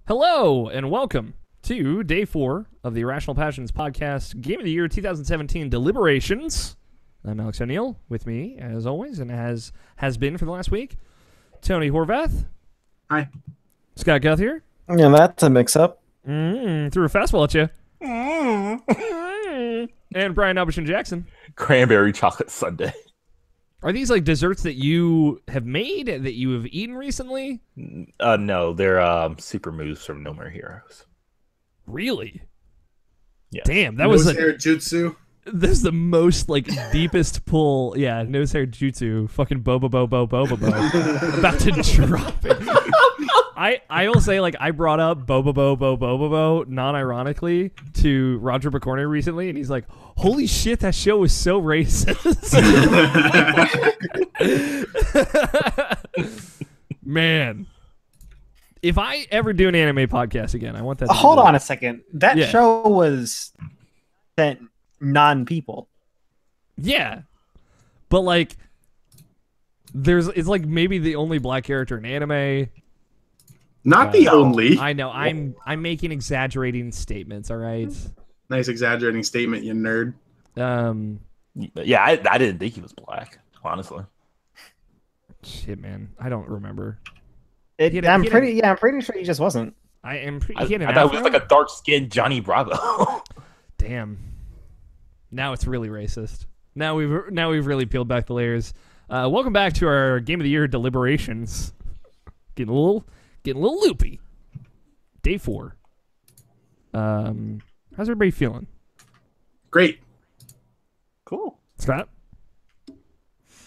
Hello, and welcome to Day 4 of the Irrational Passions podcast, Game of the Year 2017 Deliberations. I'm Alex O'Neill, with me, as always, and has been for the last week, Tony Horvath. Hi. Scott Guthier. Yeah, that's a mix-up. Threw a fastball at you. And Brian Albert Jackson. Cranberry chocolate sundae. Are these like desserts that you have made, that you have eaten recently? No, they're super moves from No More Heroes. Really? Yeah. Damn, that was hair jutsu. This is the most like deepest pull. Yeah, nose hair jutsu. Fucking boba bo bo boba bo. About to drop it. I will say, like, I brought up boba bo bo boba bo non-ironically to Roger McCorney recently, and he's like, "Holy shit, that show was so racist." Man, if I ever do an anime podcast again, I want that. Hold on a second. That Yeah. show was sent non-people. Yeah, but like, it's like maybe the only black character in anime. Not the only. I know. I'm making exaggerating statements. All right. Nice exaggerating statement, you nerd. Yeah, I didn't think he was black, honestly. Shit, man. I don't remember. I'm pretty sure he just wasn't. I am. I thought it was like a dark-skinned Johnny Bravo. Damn. Now it's really racist. Now we've really peeled back the layers. Welcome back to our Game of the Year deliberations. Getting a little loopy. Day 4. How's everybody feeling? Great. Cool. Scott?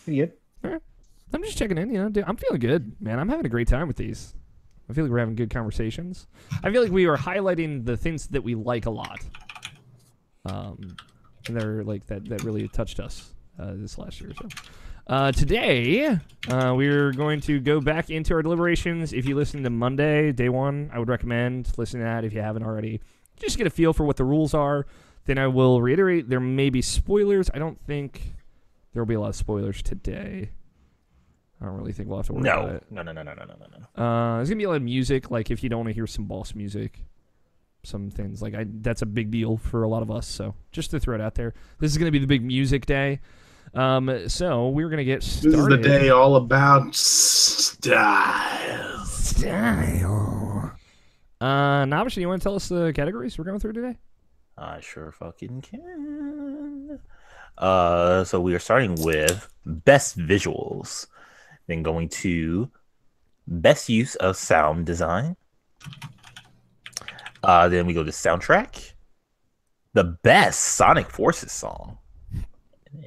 Pretty good. All right. I'm just checking in. Dude, I'm feeling good, man. I'm having a great time with these. I feel like we're having good conversations. I feel like we are highlighting the things that we like a lot. And they're like that really touched us this last year or so. Today, we're going to go back into our deliberations. If you listen to Monday, day 1, I would recommend listening to that if you haven't already. Just get a feel for what the rules are. Then I will reiterate, there may be spoilers. I don't think there will be a lot of spoilers today. I don't really think we'll have to worry about it. No. There's going to be a lot of music, like if you don't want to hear some boss music. Some things, like that's a big deal for a lot of us, so just to throw it out there. This is going to be the big music day. So we're going to get started. This is the day all about style. Navish, you want to tell us the categories we're going through today? I sure fucking can. So we are starting with best visuals, then going to best use of sound design. Then we go to soundtrack, the best Sonic Forces song,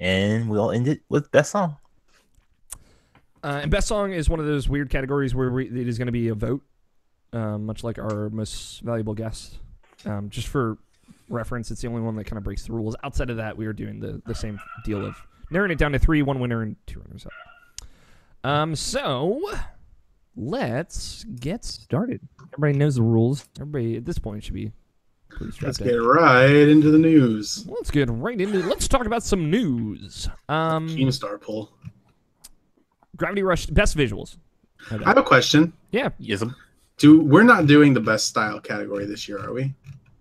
and we'll end it with best song. And best song is one of those weird categories where it is going to be a vote, much like our most valuable guest. Just for reference, it's the only one that kind of breaks the rules. Outside of that, we are doing the same deal of narrowing it down to 3, 1 winner, and 2 runners up. So let's get started. Everybody knows the rules. Everybody at this point should be pretty strapped Let's get right into the news. Let's get right into it. Let's talk about some news. Keemstar pull. Gravity Rush, best visuals. I have a question. Yeah. Yes. We're not doing the best style category this year, are we?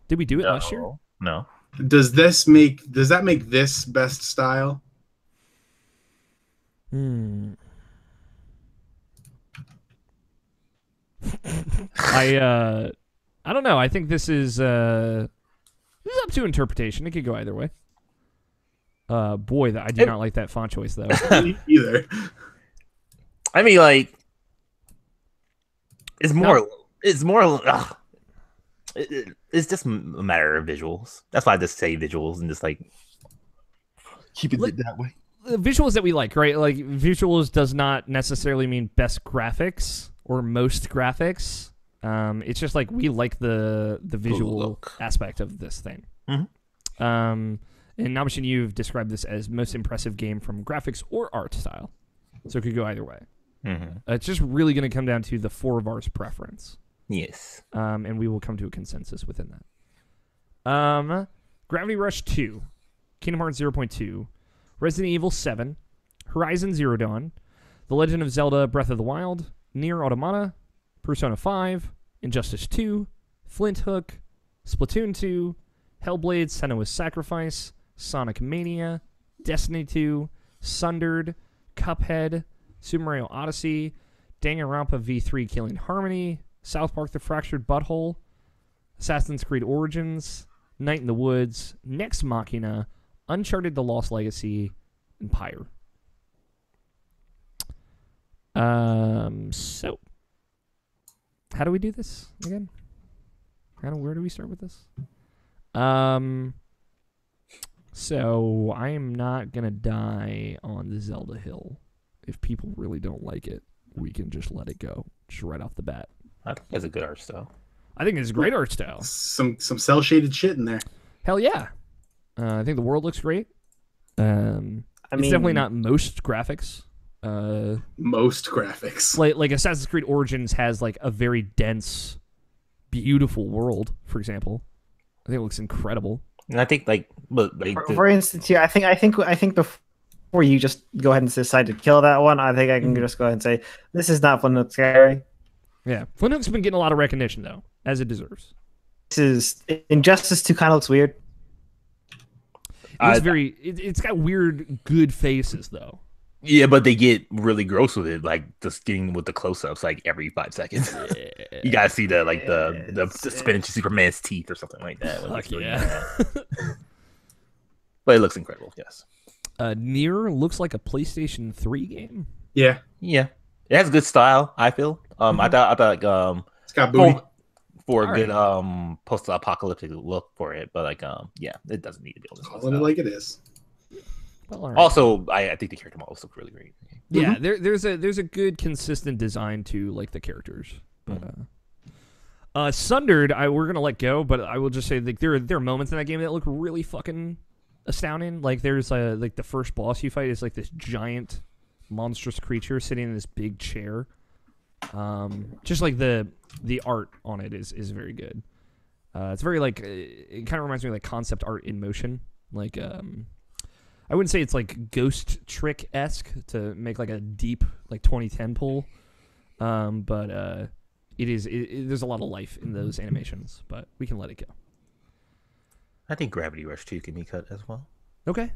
Did we do it last year? No. Does that make this best style? I don't know. I think this is up to interpretation. It could go either way. Boy, I do not like that font choice though. Me either. I mean, like, it's more. It's just a matter of visuals. That's why I just say visuals and just like keep it that way. The visuals that we like, right? Like visuals does not necessarily mean best graphics or most graphics. It's just like we like the visual aspect of this thing. Mm-hmm. And Namishin, you've described this as most impressive game from graphics or art style. So it could go either way. Mm-hmm. It's just really going to come down to the 4 of ours preference. Yes. And we will come to a consensus within that. Gravity Rush 2, Kingdom Hearts 0.2, Resident Evil 7, Horizon Zero Dawn, The Legend of Zelda Breath of the Wild, Nier Automata, Persona 5, Injustice 2, Flint Hook, Splatoon 2, Hellblade: Senua's Sacrifice, Sonic Mania, Destiny 2, Sundered, Cuphead, Super Mario Odyssey, Danganronpa V3 Killing Harmony, South Park: The Fractured Butthole, Assassin's Creed Origins, Night in the Woods, Nex Machina, Uncharted: The Lost Legacy, and Pyre. So, how do we do this again? Where do we start with this? So I am not gonna die on the Zelda hill. If people really don't like it, we can just let it go, just right off the bat. I think it's a good art style. I think it's a great art style. Some cell shaded shit in there. Hell yeah. I think the world looks great. It's definitely not most graphics. Most graphics. Like Assassin's Creed Origins has like a very dense, beautiful world, for example. I think it looks incredible. And I think for instance, here, I think before you just go ahead and decide to kill that one, I think I can just go ahead and say this is not Flint Hook's scary. Yeah, Flint Hook's been getting a lot of recognition though, as it deserves. This is Injustice 2 kind of looks weird. It's got weird good faces though. Yeah, but they get really gross with it, like just getting with the close-ups like every 5 seconds. You gotta see the spinach Superman's teeth or something like that. Fuck yeah. But it looks incredible, yes. Nier looks like a PlayStation 3 game. Yeah. Yeah. It has good style, I feel. I thought like it's got booty. For a good post-apocalyptic look for it, but like yeah, it doesn't need to be on this Call it like it is. Well, right. Also, I think the character models look really great. Yeah, there's a good consistent design to like the characters. But Sundered, we're gonna let go, but I will just say like there are moments in that game that look really fucking astounding. Like there's like the first boss you fight is like this giant monstrous creature sitting in this big chair. Just like the art on it is very good. It's very like it kind of reminds me of like concept art in motion. Like I wouldn't say it's like Ghost Trick-esque to make like a deep like 2010 pull, but there's a lot of life in those animations. But we can let it go. I think Gravity Rush 2 can be cut as well. Okay.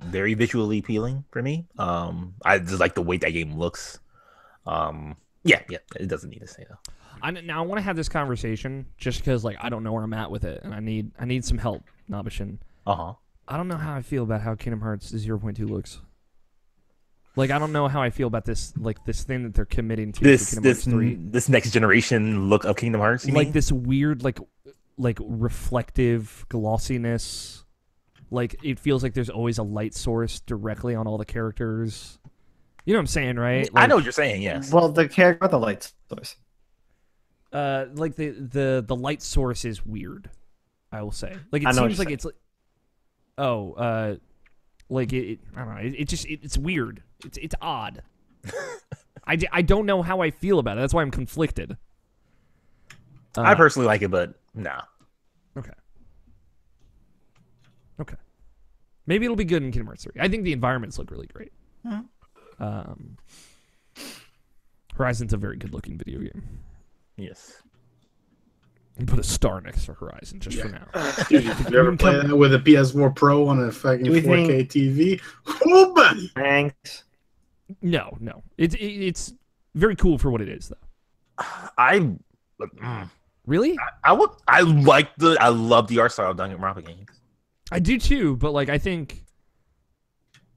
Very visually appealing for me. I just like the way that game looks. Yeah, it doesn't need to say though. Now I want to have this conversation just because like I don't know where I'm at with it, and I need some help, Nabishin. I don't know how I feel about how Kingdom Hearts 0.2 looks. Like I don't know how I feel about this thing that they're committing to. This next generation look of Kingdom Hearts. You mean? This weird like reflective glossiness. Like it feels like there's always a light source directly on all the characters. You know what I'm saying, right? Like, I know what you're saying. Yes. Well, the character with the light source. Like the light source is weird. I will say. Like it seems like it's like. Like it I don't know. It's weird. It's odd. I don't know how I feel about it. That's why I'm conflicted. I personally like it, but nah. Okay. Maybe it'll be good in Kingdom Hearts 3. I think the environments look really great. Horizon's a very good-looking video game. Yes. And put a star next to Horizon just for now. Dude, did you ever play that with a PS4 Pro on a fucking 4K TV? Oh, buddy! Thanks. No. It's very cool for what it is, though. Really? I love the art style of Danganronpa games. I do too, but like I think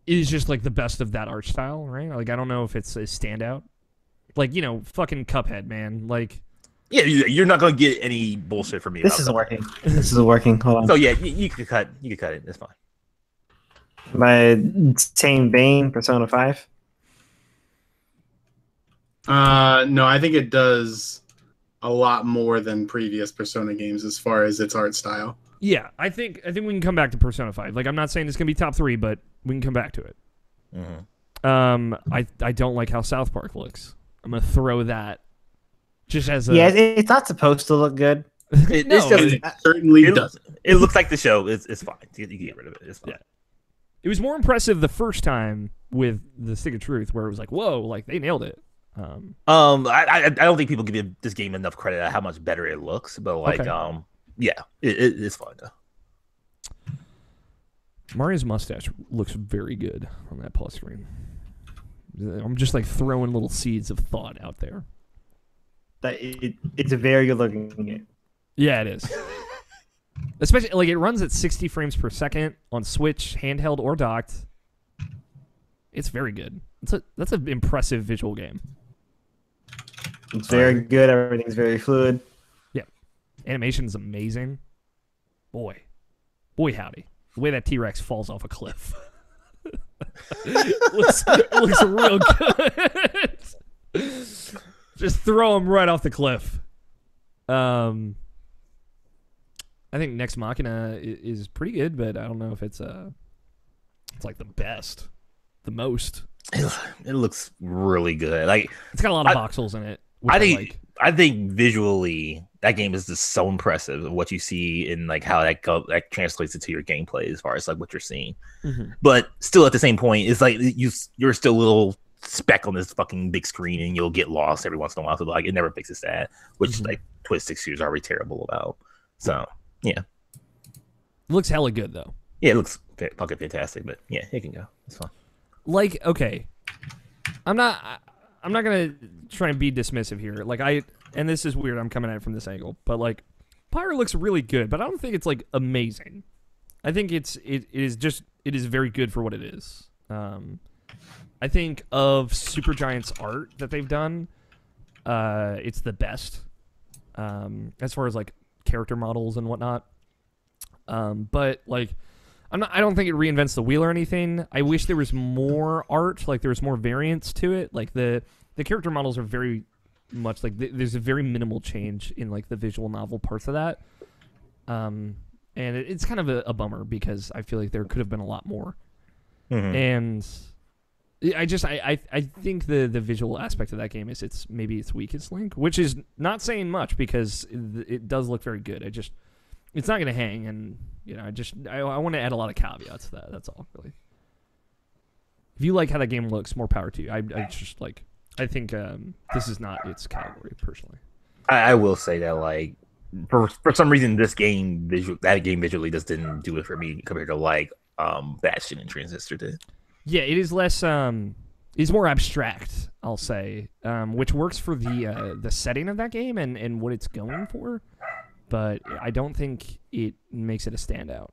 it is just like the best of that art style, right? Like I don't know if it's a standout. Like, you know, fucking Cuphead, man. Like yeah, you're not gonna get any bullshit from me. This isn't working. This isn't working. Hold on. So yeah, you could cut it. It's fine. By same vein, Persona 5. No, I think it does a lot more than previous Persona games as far as its art style. Yeah, I think we can come back to Persona 5. Like I'm not saying it's gonna be top 3, but we can come back to it. I don't like how South Park looks. I'm gonna throw that just as a it's not supposed to look good. It certainly doesn't. It looks like the show. It's fine. You can get rid of it. It's fine. Yeah. It was more impressive the first time with the Stick of Truth, where it was like, whoa, like they nailed it. I don't think people give this game enough credit at how much better it looks, but like, Okay. yeah, it's fun though. Mario's mustache looks very good on that plus screen. I'm just like throwing little seeds of thought out there. It's a very good looking game. Yeah, it is. Especially like it runs at 60 frames per second on Switch, handheld or docked. It's very good. That's an impressive visual game. It's very good. Everything's very fluid. Yeah, animation is amazing. Boy howdy, the way that T-Rex falls off a cliff. it looks real good. Just throw him right off the cliff. I think Next Machina is pretty good, but I don't know if it's like the best, the most. It looks really good. Like it's got a lot of voxels in it. I think visually that game is just so impressive. What you see and like how that translates into your gameplay as far as like what you're seeing. Mm-hmm. But still, at the same point, it's like you're still a little speck on this fucking big screen, and you'll get lost every once in a while. So like it never fixes that, which like Twisted Suit is already terrible about. So yeah, it looks hella good though. Yeah, it looks fucking fantastic. But yeah, it can go. It's fine. Like okay, I'm not gonna try and be dismissive here. Like and this is weird. I'm coming at it from this angle, but like Pyre looks really good, but I don't think it's like amazing. I think it is very good for what it is. I think of Supergiant's art that they've done, it's the best as far as like character models and whatnot. But like, I don't think it reinvents the wheel or anything. I wish there was more art, like there was more variance to it. Like the character models are very much like there's a very minimal change in like the visual novel parts of that. And it's kind of a bummer because I feel like there could have been a lot more. Mm-hmm. And I think the visual aspect of that game is its weakest link, which is not saying much because it does look very good. It's not going to hang, and you know, I want to add a lot of caveats to that. That's all, really. If you like how that game looks, more power to you. I think this is not its category personally. I will say that like for some reason that game visually just didn't do it for me compared to like Bastion and Transistor did. Yeah, it is less. It's more abstract, I'll say, which works for the setting of that game and what it's going for. But I don't think it makes it a standout,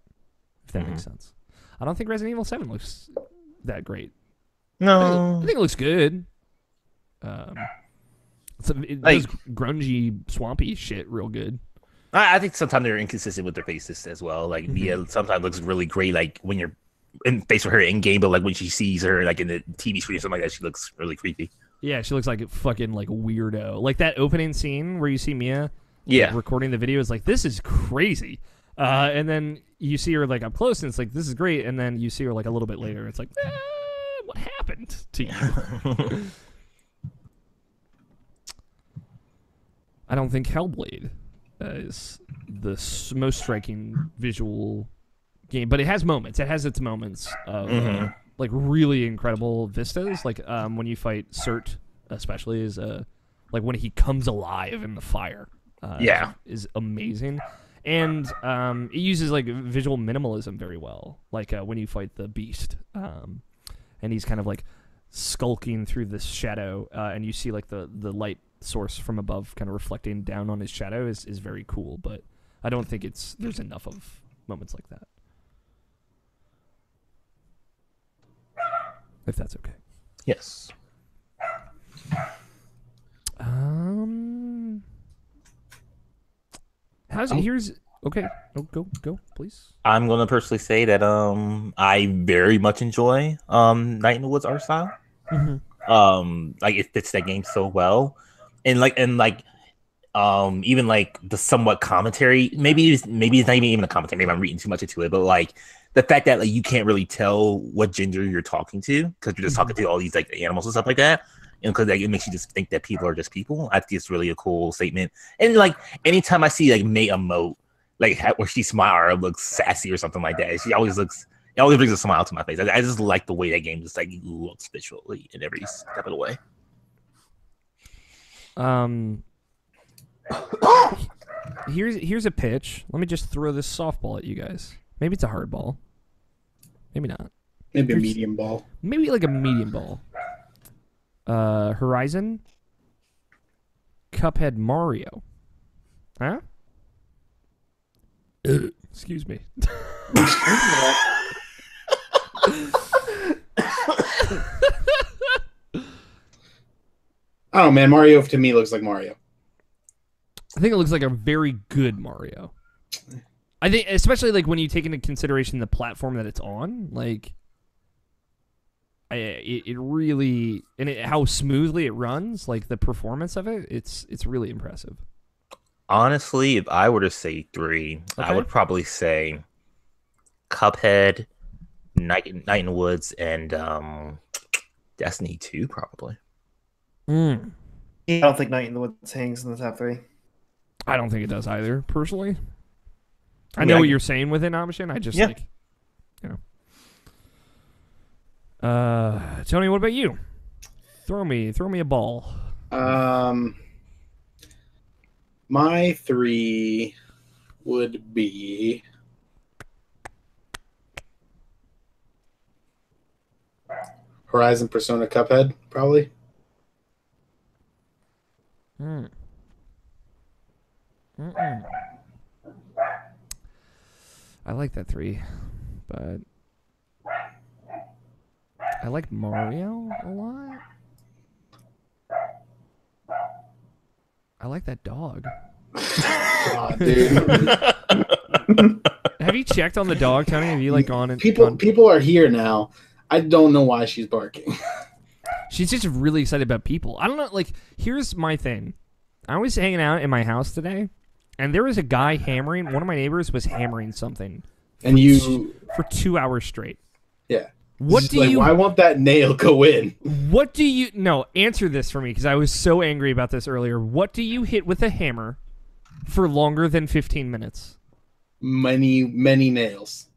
if that makes sense. I don't think Resident Evil 7 looks that great. No. I think it looks good. It does grungy, swampy shit real good. I think sometimes they're inconsistent with their faces as well. Like Mia sometimes looks really great, like when you're in face with her in game, but like when she sees her like in the TV screen or something like that, she looks really creepy. Yeah, she looks like a fucking like weirdo. Like that opening scene where you see Mia recording the video is like, this is crazy. And then you see her like up close and it's like, this is great. And then you see her like a little bit later. It's like, what happened to you? I don't think Hellblade is the most striking visual game, but it has moments. It has its moments of like really incredible vistas. Like when you fight Cert, especially, is like when he comes alive in the fire. Is amazing, and it uses like visual minimalism very well. Like when you fight the beast, and he's kind of like skulking through this shadow, and you see like the light source from above kind of reflecting down on his shadow is very cool. But I don't think there's enough of moments like that. If that's okay. Yes. Here's okay. Oh, go, please. I'm gonna personally say that I very much enjoy Night in the Woods art style. Like it fits that game so well, and even like the somewhat commentary. Maybe it's not even a commentary. Maybe I'm reading too much into it, but like the fact that like you can't really tell what gender you're talking to because you're just talking to all these like animals and stuff like that. And because like, it makes you just think that people are just people. I think it's really a cool statement. And like anytime I see like May emote, like where she smiles or looks sassy or something like that, it always brings a smile to my face. I just like the way that game just like looks visually in every step of the way. Here's a pitch. Let me just throw this softball at you guys. Maybe it's a hard ball. Maybe not. Maybe a medium ball. Maybe like a medium ball. Horizon. Cuphead, Mario. Huh? Excuse me. I don't know, man. Mario to me looks like Mario. I think it looks like a very good Mario. I think, especially like when you take into consideration the platform that it's on, like it really how smoothly it runs, like the performance of it, it's really impressive. Honestly, if I were to say 3, I would probably say Cuphead, Night in the Woods, and Destiny 2, probably. I don't think Night in the Woods hangs in the top 3. I don't think it does either, personally. I know what you're saying with it, Namishin. I just like, you know. Tony, what about you? Throw me a ball. My 3 would be Horizon, Persona, Cuphead, probably. I like that 3, but I like Mario a lot. I like that dog. God, dude. Have you checked on the dog, Tony? Have you like gone and people are here now. I don't know why she's barking. She's just really excited about people. I don't know. Like, here's my thing. I was hanging out in my house today, and there was a guy hammering. One of my neighbors was hammering something, And for 2 hours straight. Yeah. What do you? Why won't that nail go in? What do you? No, answer this for me because I was so angry about this earlier. What do you hit with a hammer for longer than 15 minutes? Many nails.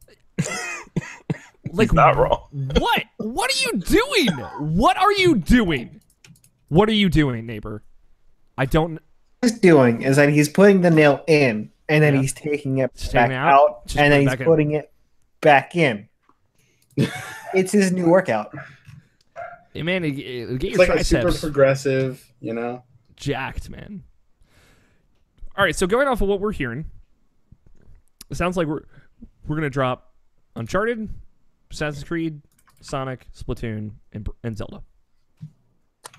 Like, he's not wrong. What? What are you doing? What are you doing? What are you doing, neighbor? I don't. What he's doing is that he's putting the nail in, and then he's taking it back out, and then he's putting it back in. It's his new workout. Hey, man, get your It's like triceps. a super progressive, you know? Jacked, man. All right, so going off of what we're hearing, it sounds like we're gonna drop Uncharted, Assassin's Creed, Sonic, Splatoon, and Zelda.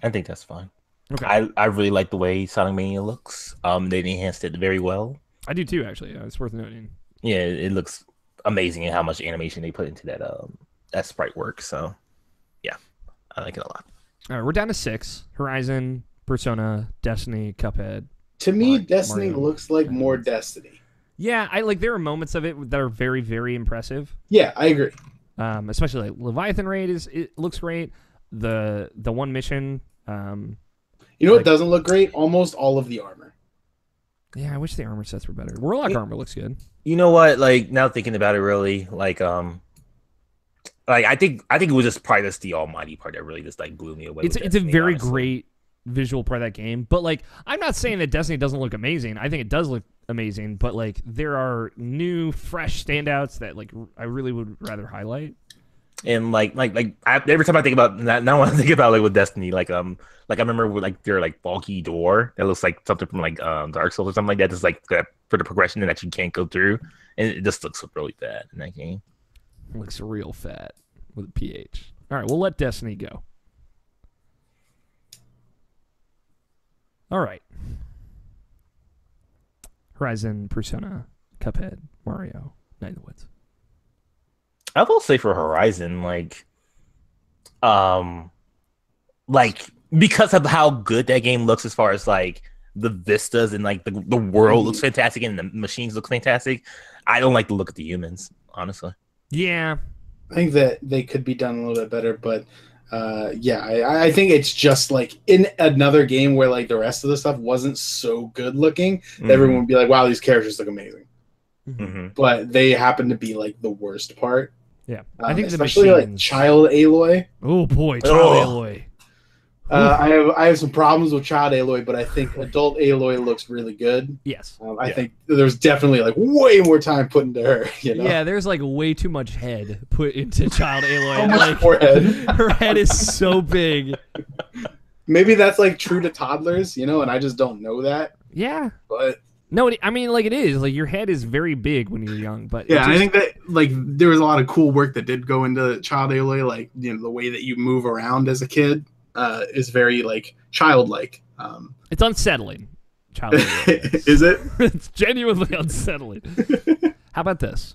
I think that's fine. Okay. I really like the way Sonic Mania looks. They enhanced it very well. I do too, actually. It's worth noting. Yeah, it looks amazing in how much animation they put into that sprite work. So, yeah, I like it a lot. All right, we're down to 6. Horizon, Persona, Destiny, Cuphead. To me, Destiny Mario. looks like more Destiny. Yeah, I like. There are moments of it that are very, very impressive. Yeah, I agree. Especially like Leviathan Raid it looks great. The one mission. You know what doesn't look great? Almost all of the armor. Yeah, I wish the armor sets were better. Warlock armor looks good. You know what? Like now thinking about it, really, like I think it was just probably just the almighty part that really just like blew me away. It's with a Destiny, very honestly. great visual part of that game. But like, I'm not saying that Destiny doesn't look amazing. I think it does look amazing. But like, there are new, fresh standouts that like I really would rather highlight. And every time I think about that, now when I think about like with Destiny, like I remember with like their like bulky door that looks like something from like Dark Souls or something like that, just like for the progression that you can't go through, and it just looks really bad in that game. It looks real fat with a PH. All right, we'll let Destiny go. All right. Horizon, Persona, Cuphead, Mario, Night in the Woods. I will say for Horizon, like because of how good that game looks as far as like the vistas and like the world looks fantastic and the machines look fantastic. I don't like the look of the humans, honestly. Yeah. I think that they could be done a little bit better, but I think it's just like in another game where like the rest of the stuff wasn't so good looking, that everyone would be like, wow, these characters look amazing. Mm-hmm. But they happen to be like the worst part. Yeah. I think especially like Child Aloy. Oh boy, Child Aloy. I have some problems with child Aloy, but I think adult Aloy looks really good. Yes. I think there's definitely like way more time put into her. You know? Yeah, there's like way too much head put into child Aloy. So much like, forehead. Her head is so big. Maybe that's like true to toddlers, you know, and I just don't know that. Yeah. But no, I mean, like it is. Like your head is very big when you're young, but yeah, I think that like there was a lot of cool work that did go into child Aloy, like the way that you move around as a kid is very like childlike. It's unsettling. Child Aloy is it? It's genuinely unsettling. How about this?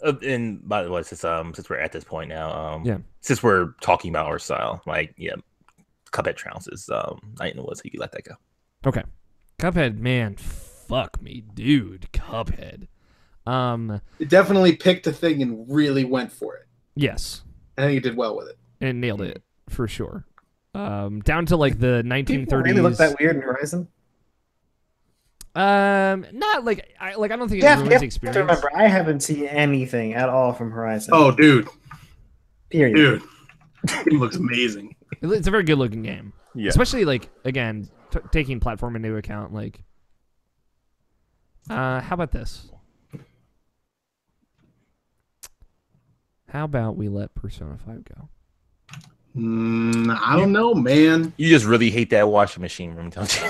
And by the way, since we're at this point now, yeah, since we're talking about our style, like Cuphead trounces. I didn't know what, so you let that go. Okay, Cuphead, man, fuck me, dude, Cuphead. It definitely picked a thing and really went for it. Yes, I think it did well with it and nailed it for sure. Down to like the 1930s. People really look that weird in Horizon. Not like I don't think it ruins the experience. Remember, I haven't seen anything at all from Horizon. Oh, dude. Period. Dude, it looks amazing. It's a very good looking game. Yeah. Especially like again, taking platform into account. Like, how about this? How about we let Persona 5 go? I don't know, man. You just really hate that washing machine room, don't you?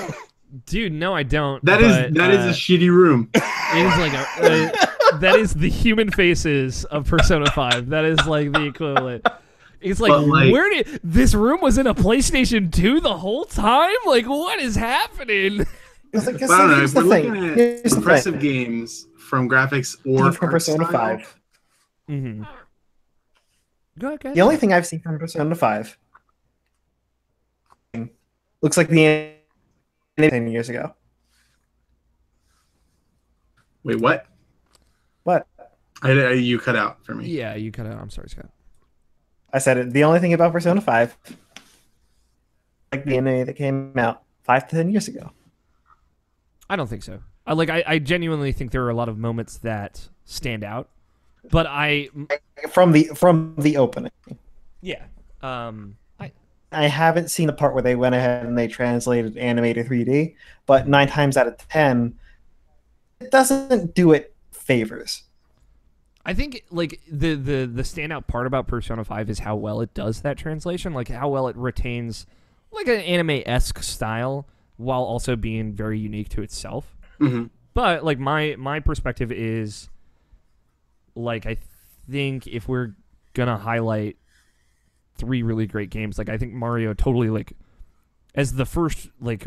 Dude, no, I don't. That is a shitty room. It is like that is the human faces of Persona 5. That is like the equivalent. It's like, where did this room was in a PlayStation 2 the whole time? Like, what is happening? I don't know. If we're looking at impressive games from graphics or from Persona 5. Mm-hmm. Go ahead. The only thing I've seen from Persona 5 looks like the 10 years ago. Wait, what? What? You cut out for me. Yeah, you cut out. I'm sorry, Scott. I said it. The only thing about Persona 5, like the anime that came out 5 to 10 years ago. I don't think so. I genuinely think there are a lot of moments that stand out, but from the opening. Yeah. I haven't seen the part where they went ahead and they translated anime to 3D, but 9 times out of 10, it doesn't do it favors. I think like the standout part about Persona 5 is how well it does that translation, like how well it retains like an anime-esque style while also being very unique to itself. Mm-hmm. But like my perspective is like I think if we're gonna highlight 3 really great games, like I think Mario totally like as the first like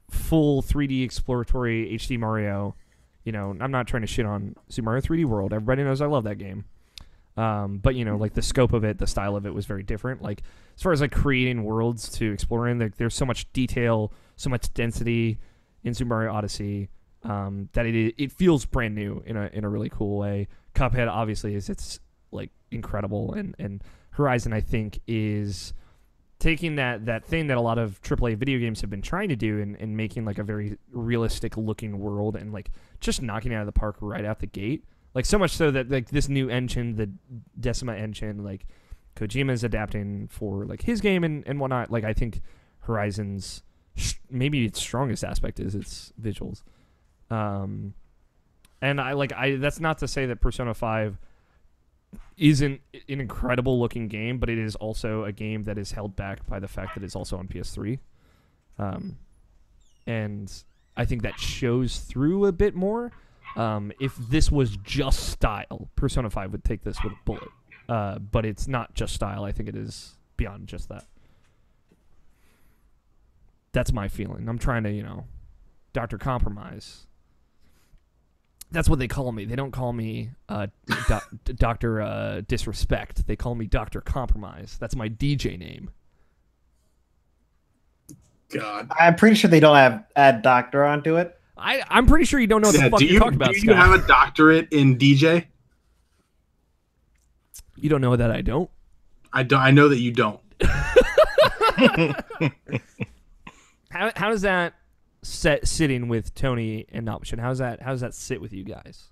full 3D exploratory HD Mario. You know, I'm not trying to shit on Super Mario 3D World. Everybody knows I love that game. But, you know, like the scope of it, the style of it was very different. Like, as far as like creating worlds to explore in, like, there's so much detail, so much density in Super Mario Odyssey that it feels brand new in a really cool way. Cuphead, obviously, it's like incredible. And Horizon, I think, is taking that thing that a lot of AAA video games have been trying to do and making like a very realistic looking world and like just knocking it out of the park right out the gate. Like so much so that like this new engine, the Decima engine, like Kojima's adapting for like his game and whatnot. Like I think Horizon's maybe its strongest aspect is its visuals. And I that's not to say that Persona 5 isn't an incredible looking game, but it is also a game that is held back by the fact that it's also on PS3. And I think that shows through a bit more. If this was just style, Persona 5 would take this with a bullet. But it's not just style. I think it is beyond just that. That's my feeling. I'm trying to, Dr. Compromise. That's what they call me. They don't call me Dr. Disrespect. They call me Dr. Compromise. That's my DJ name. God. I'm pretty sure they don't add doctor onto it. I'm pretty sure you don't know what the fuck you're talking about, Scott. Do you have a doctorate in DJ? You don't know that I don't? I know that you don't. How does that sitting with Tony and Option? How does that sit with you guys?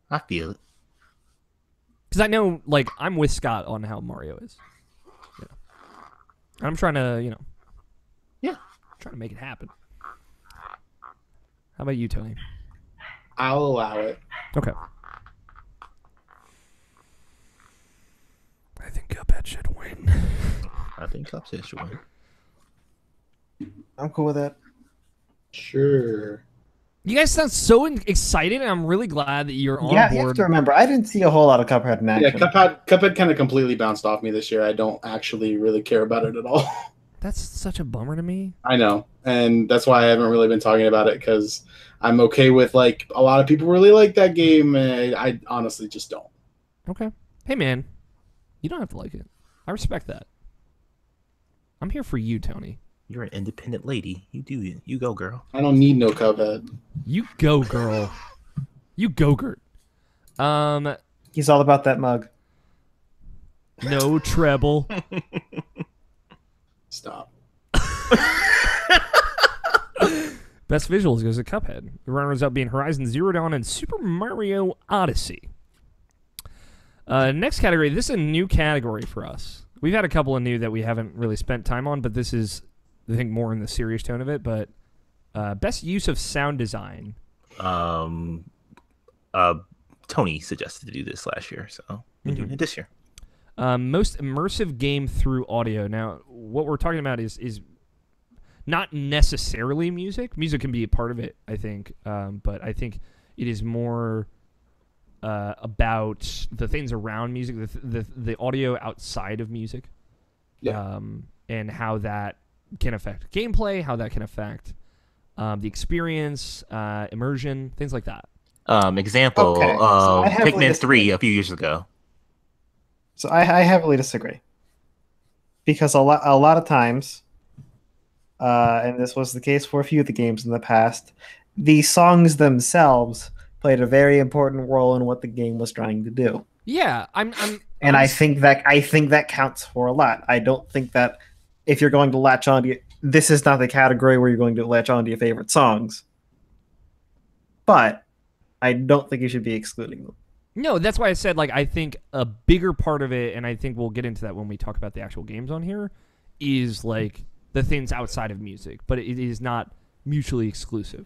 I feel it. Because I know, like, I'm with Scott on how Mario is. I'm trying to, Yeah. trying to make it happen. How about you, Tony? I'll allow it. Okay. I think Cuphead should win. I think Cuphead should win. I'm cool with that. Sure. You guys sound so excited, and I'm really glad that you're on Yeah, you have board. to remember, I didn't see a whole lot of Cuphead in Yeah, action. Cuphead kind of completely bounced off me this year. I don't actually really care about it at all. That's such a bummer to me. I know, and that's why I haven't really been talking about it, because I'm okay with, like, a lot of people really like that game, and I honestly just don't. Okay. Hey, man. You don't have to like it. I respect that. I'm here for you, Tony. You're an independent lady. You do it. You go, girl. I don't need no Cuphead. You go, girl. You go, Gert. He's all about that mug. No treble. Stop. Best visuals goes to Cuphead. The runners up being Horizon Zero Dawn and Super Mario Odyssey. Next category. This is a new category for us. We've had a couple of new that we haven't really spent time on, but this is, I think, more in the serious tone of it. But best use of sound design. Tony suggested to do this last year, so we're doing it this year. Most immersive game through audio. Now, what we're talking about is not necessarily music. Music can be a part of it, I think, but I think it is more about the things around music, the audio outside of music, and how that can affect gameplay, how that can affect the experience, immersion, things like that. Example, Okay, so I heavily Pikmin 3 disagree. a few years ago. So I heavily disagree. Because a lot of times, and this was the case for a few of the games in the past, the songs themselves played a very important role in what the game was trying to do. Yeah, I think that counts for a lot. I don't think that if you're going to latch on to this is not the category where you're going to latch on to your favorite songs. But I don't think you should be excluding them. No, that's why I said, like, I think a bigger part of it, and I think we'll get into that when we talk about the actual games on here, is, like, the things outside of music. But it is not mutually exclusive.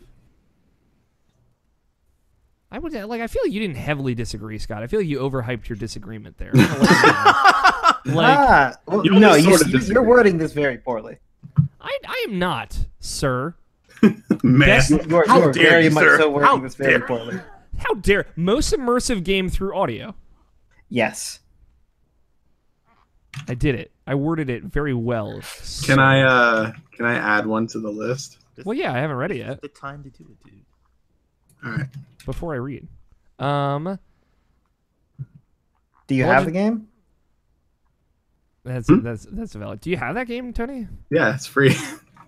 I feel like you didn't heavily disagree, Scott. I feel like you overhyped your disagreement there. You're wording this very poorly. I am not, sir. Man, You're very much so wording this very poorly. How dare most immersive game through audio? Yes. I did it. I worded it very well. Can I add one to the list? Well, yeah, I haven't read it yet. The time to do it, dude. All right. Before I read, Do you have the game? That's valid. Do you have that game, Tony? Yeah, it's free.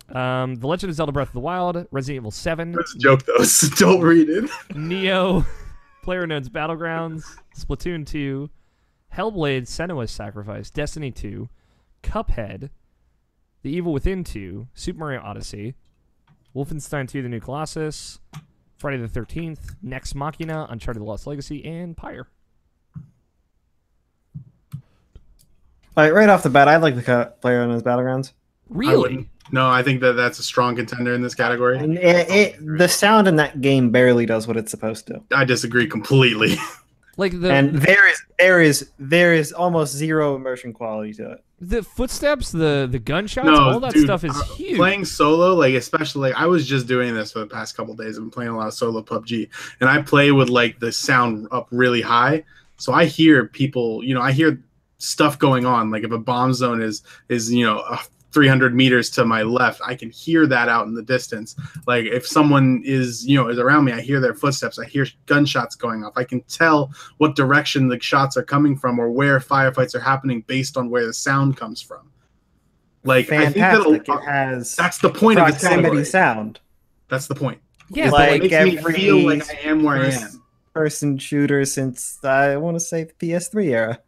The Legend of Zelda: Breath of the Wild, Resident Evil 7, It's a joke though, so don't read it. Neo, PlayerUnknown's Battlegrounds, Splatoon 2, Hellblade: Senua's Sacrifice, Destiny 2, Cuphead, The Evil Within 2, Super Mario Odyssey, Wolfenstein 2: The New Colossus, Friday the 13th, Nex Machina, Uncharted: The Lost Legacy, and Pyre. Right off the bat, I like the PlayerUnknown's Battlegrounds. Really? No, I think that's a strong contender in this category. And the sound in that game barely does what it's supposed to. I disagree completely. And there is almost zero immersion quality to it. The footsteps, the gunshots, all that stuff is huge. Playing solo, like especially, like I was just doing this for the past couple of days. I've been playing a lot of solo PUBG, and I play with like the sound up really high, so I hear people. I hear stuff going on. Like if a bomb zone is 300 meters to my left, I can hear that out in the distance. Like if someone is around me, I hear their footsteps. I hear gunshots going off. I can tell what direction the shots are coming from or where firefights are happening based on where the sound comes from. Like fantastic. I think it has that's the point of the proximity sound. That's the point. Yeah, like it makes me feel like I am where I am. Person shooter since I want to say the PS3 era.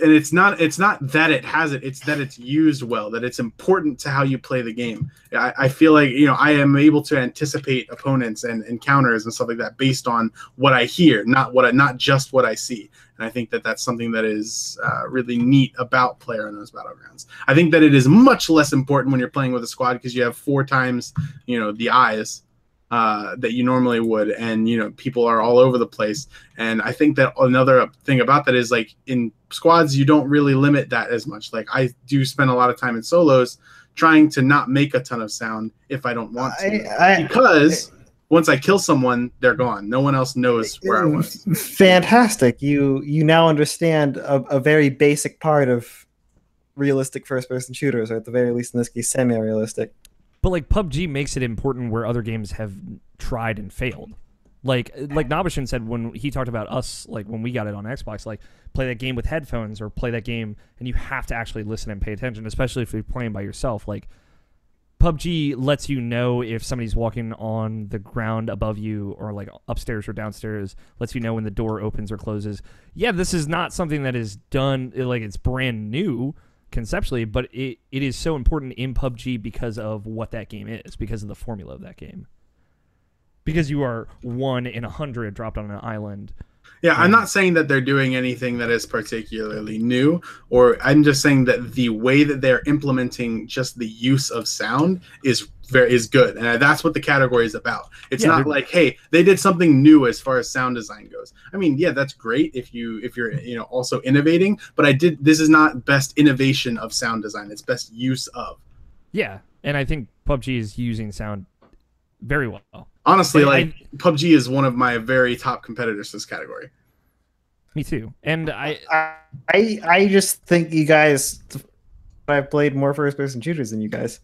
and it's not that it has it, it's that it's used well, that it's important to how you play the game. I feel like, you know, I am able to anticipate opponents and counters and stuff like that based on what I hear, not just what I see. And I think that that's something that is really neat about PlayerUnknown's Battlegrounds. I think that it is much less important when you're playing with a squad because you have 4 times, you know, the eyes that you normally would, and you know, people are all over the place. And I think that another thing about that is, like, in squads you don't really limit that as much. Like, I do spend a lot of time in solos trying to not make a ton of sound if I don't want to, because once I kill someone, they're gone. No one else knows where I was. Fantastic. You now understand a very basic part of realistic first-person shooters, or at the very least in this case semi-realistic. But like PUBG makes it important where other games have tried and failed. Like Nabashin said when he talked about us, like when we got it on Xbox, like play that game with headphones or play that game and you have to actually listen and pay attention, especially if you're playing by yourself. Like PUBG lets you know if somebody's walking on the ground above you or like upstairs or downstairs, lets you know when the door opens or closes. Yeah, this is not something that is done, like it's brand new conceptually, but it is so important in PUBG because of what that game is, because of the formula of that game. Because you are 1 in 100 dropped on an island. Yeah, I'm not saying that they're doing anything that is particularly new, or I'm just saying that the way that they're implementing just the use of sound is good, and that's what the category is about. It's not like, hey, they did something new as far as sound design goes. I mean, yeah, that's great if you're, you know, also innovating, but this is not best innovation of sound design. It's best use of. Yeah, and I think PUBG is using sound very well. Honestly, PUBG is one of my very top competitors this category. Me too. And I just think you guys, I've played more first-person shooters than you guys.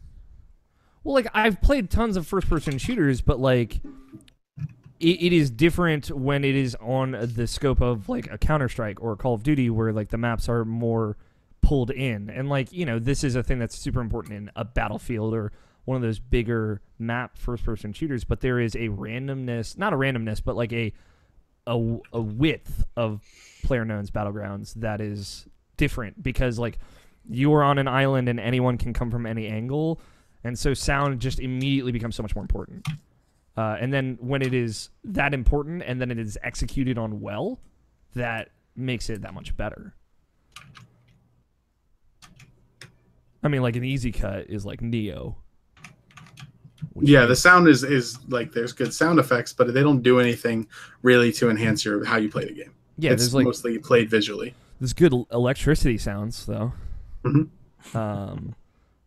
Well, like, I've played tons of first-person shooters, but like it is different when it is on the scope of like a Counter-Strike or a Call of Duty, where like the maps are more pulled in. And like, you know, this is a thing that's super important in a Battlefield or one of those bigger map first-person shooters, but there is a randomness, not a randomness, but like a width of PlayerUnknown's Battlegrounds that is different, because like you are on an island and anyone can come from any angle, and so sound just immediately becomes so much more important. And then when it is that important and then it is executed on well, that makes it that much better. I mean, like an easy cut is like Neo. Yeah, the sound is like, there's good sound effects, but they don't do anything really to enhance how you play the game. Yeah, it's like, mostly played visually. There's good electricity sounds though. Mm-hmm.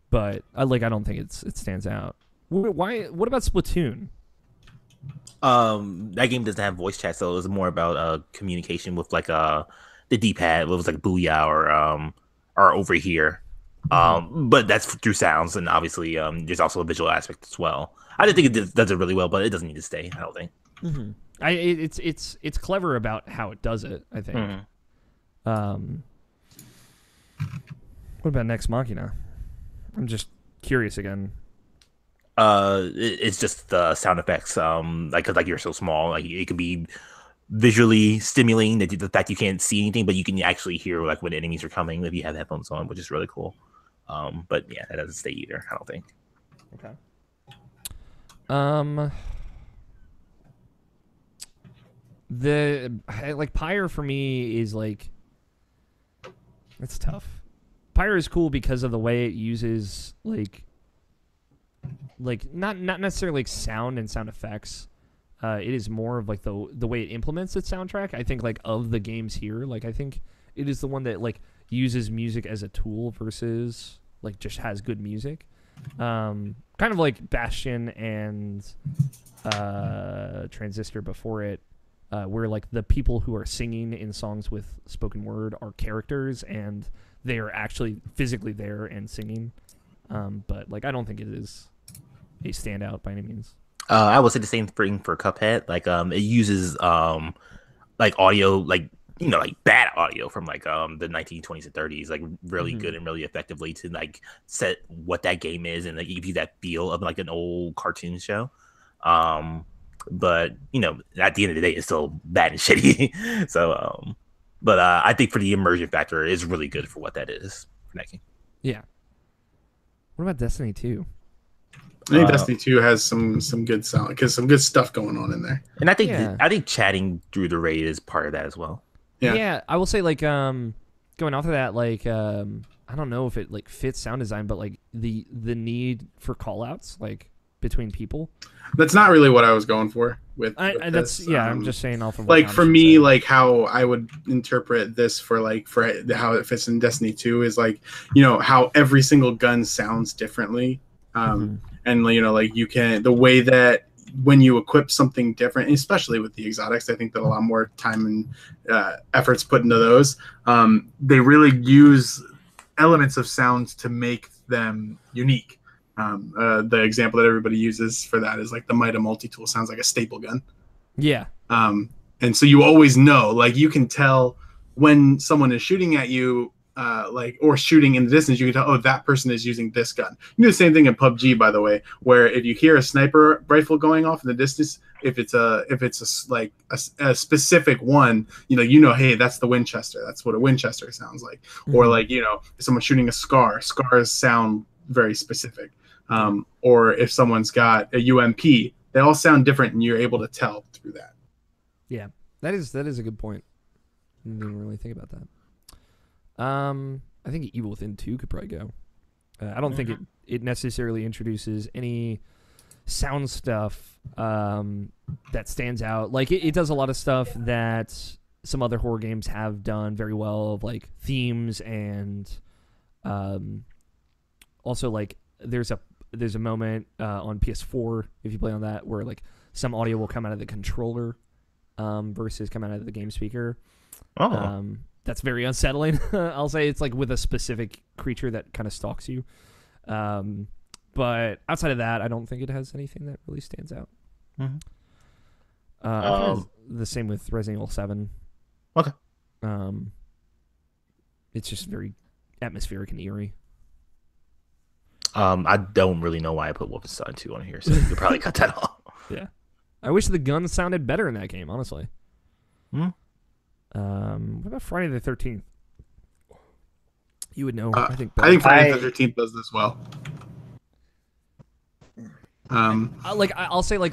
But I don't think it stands out. Why? What about Splatoon? That game doesn't have voice chat, so it was more about communication with like the D-pad. It was like booyah or over here. But that's through sounds, and obviously there's also a visual aspect as well. I think it does it really well, but it doesn't need to stay, I don't think. Mm-hmm. It's clever about how it does it, I think. Mm-hmm. What about Nex Machina? I'm just curious again. It's just the sound effects. Cause you're so small, like it could be visually stimulating, that the fact you can't see anything, but you can actually hear like when enemies are coming if you have headphones on, which is really cool. But yeah, that doesn't stay either, I don't think. Okay. The Pyre for me is like, it's tough. Pyre is cool because of the way it uses like not necessarily like sound and sound effects. It is more of like the way it implements its soundtrack. I think like of the games here, like I think it is the one that like uses music as a tool versus like just has good music. Kind of like Bastion and Transistor before it, where like the people who are singing in songs with spoken word are characters and they are actually physically there and singing. But like I don't think it is a standout by any means. I would say the same thing for Cuphead. Like it uses like audio, like like bad audio from like the 1920s and 30s, like really good and really effectively to like set what that game is and like give you that feel of like an old cartoon show. But at the end of the day, it's still bad and shitty. So But I think for the immersion factor, it's really good for what that is for that game. Yeah. What about Destiny 2? I think Destiny 2 has some good sound because some good stuff going on in there. And I think chatting through the raid is part of that as well. Yeah, I will say like going off of that, like I don't know if it like fits sound design, but like the need for call outs like between people. That's not really what I was going for with that's this. I'm just saying off of like for me, like how I would interpret this for how it fits in Destiny 2 is like, you know, how every single gun sounds differently. And you know, like you can, the way that when you equip something different, especially with the exotics, I think that a lot more time and efforts put into those. They really use elements of sounds to make them unique. The example that everybody uses for that is like the Mida multi-tool sounds like a staple gun. Yeah. And so you always know, like you can tell when someone is shooting at you, like, or shooting in the distance, you can tell, oh, that person is using this gun. You do the same thing in PUBG, by the way, where if you hear a sniper rifle going off in the distance, if it's a specific one, you know, hey, that's the Winchester. That's what a Winchester sounds like. Or like, you know, if someone's shooting a SCAR, SCARs sound very specific. Or if someone's got a UMP, they all sound different, and you're able to tell through that. Yeah, that is a good point. I didn't really think about that. I think Evil Within 2 could probably go. I don't think it necessarily introduces any sound stuff that stands out. Like it does a lot of stuff that some other horror games have done very well, of like themes and also like there's a moment on PS4 if you play on that where like some audio will come out of the controller versus come out of the game speaker. That's very unsettling. I'll say it's like with a specific creature that kind of stalks you. But outside of that, I don't think it has anything that really stands out. The same with Resident Evil 7. Okay. It's just very atmospheric and eerie. I don't really know why I put Wolfenstein 2 on here, so you could probably cut that off. Yeah. I wish the guns sounded better in that game, honestly. What about Friday the 13th? You would know. I think Friday the 13th does this well. I'll say like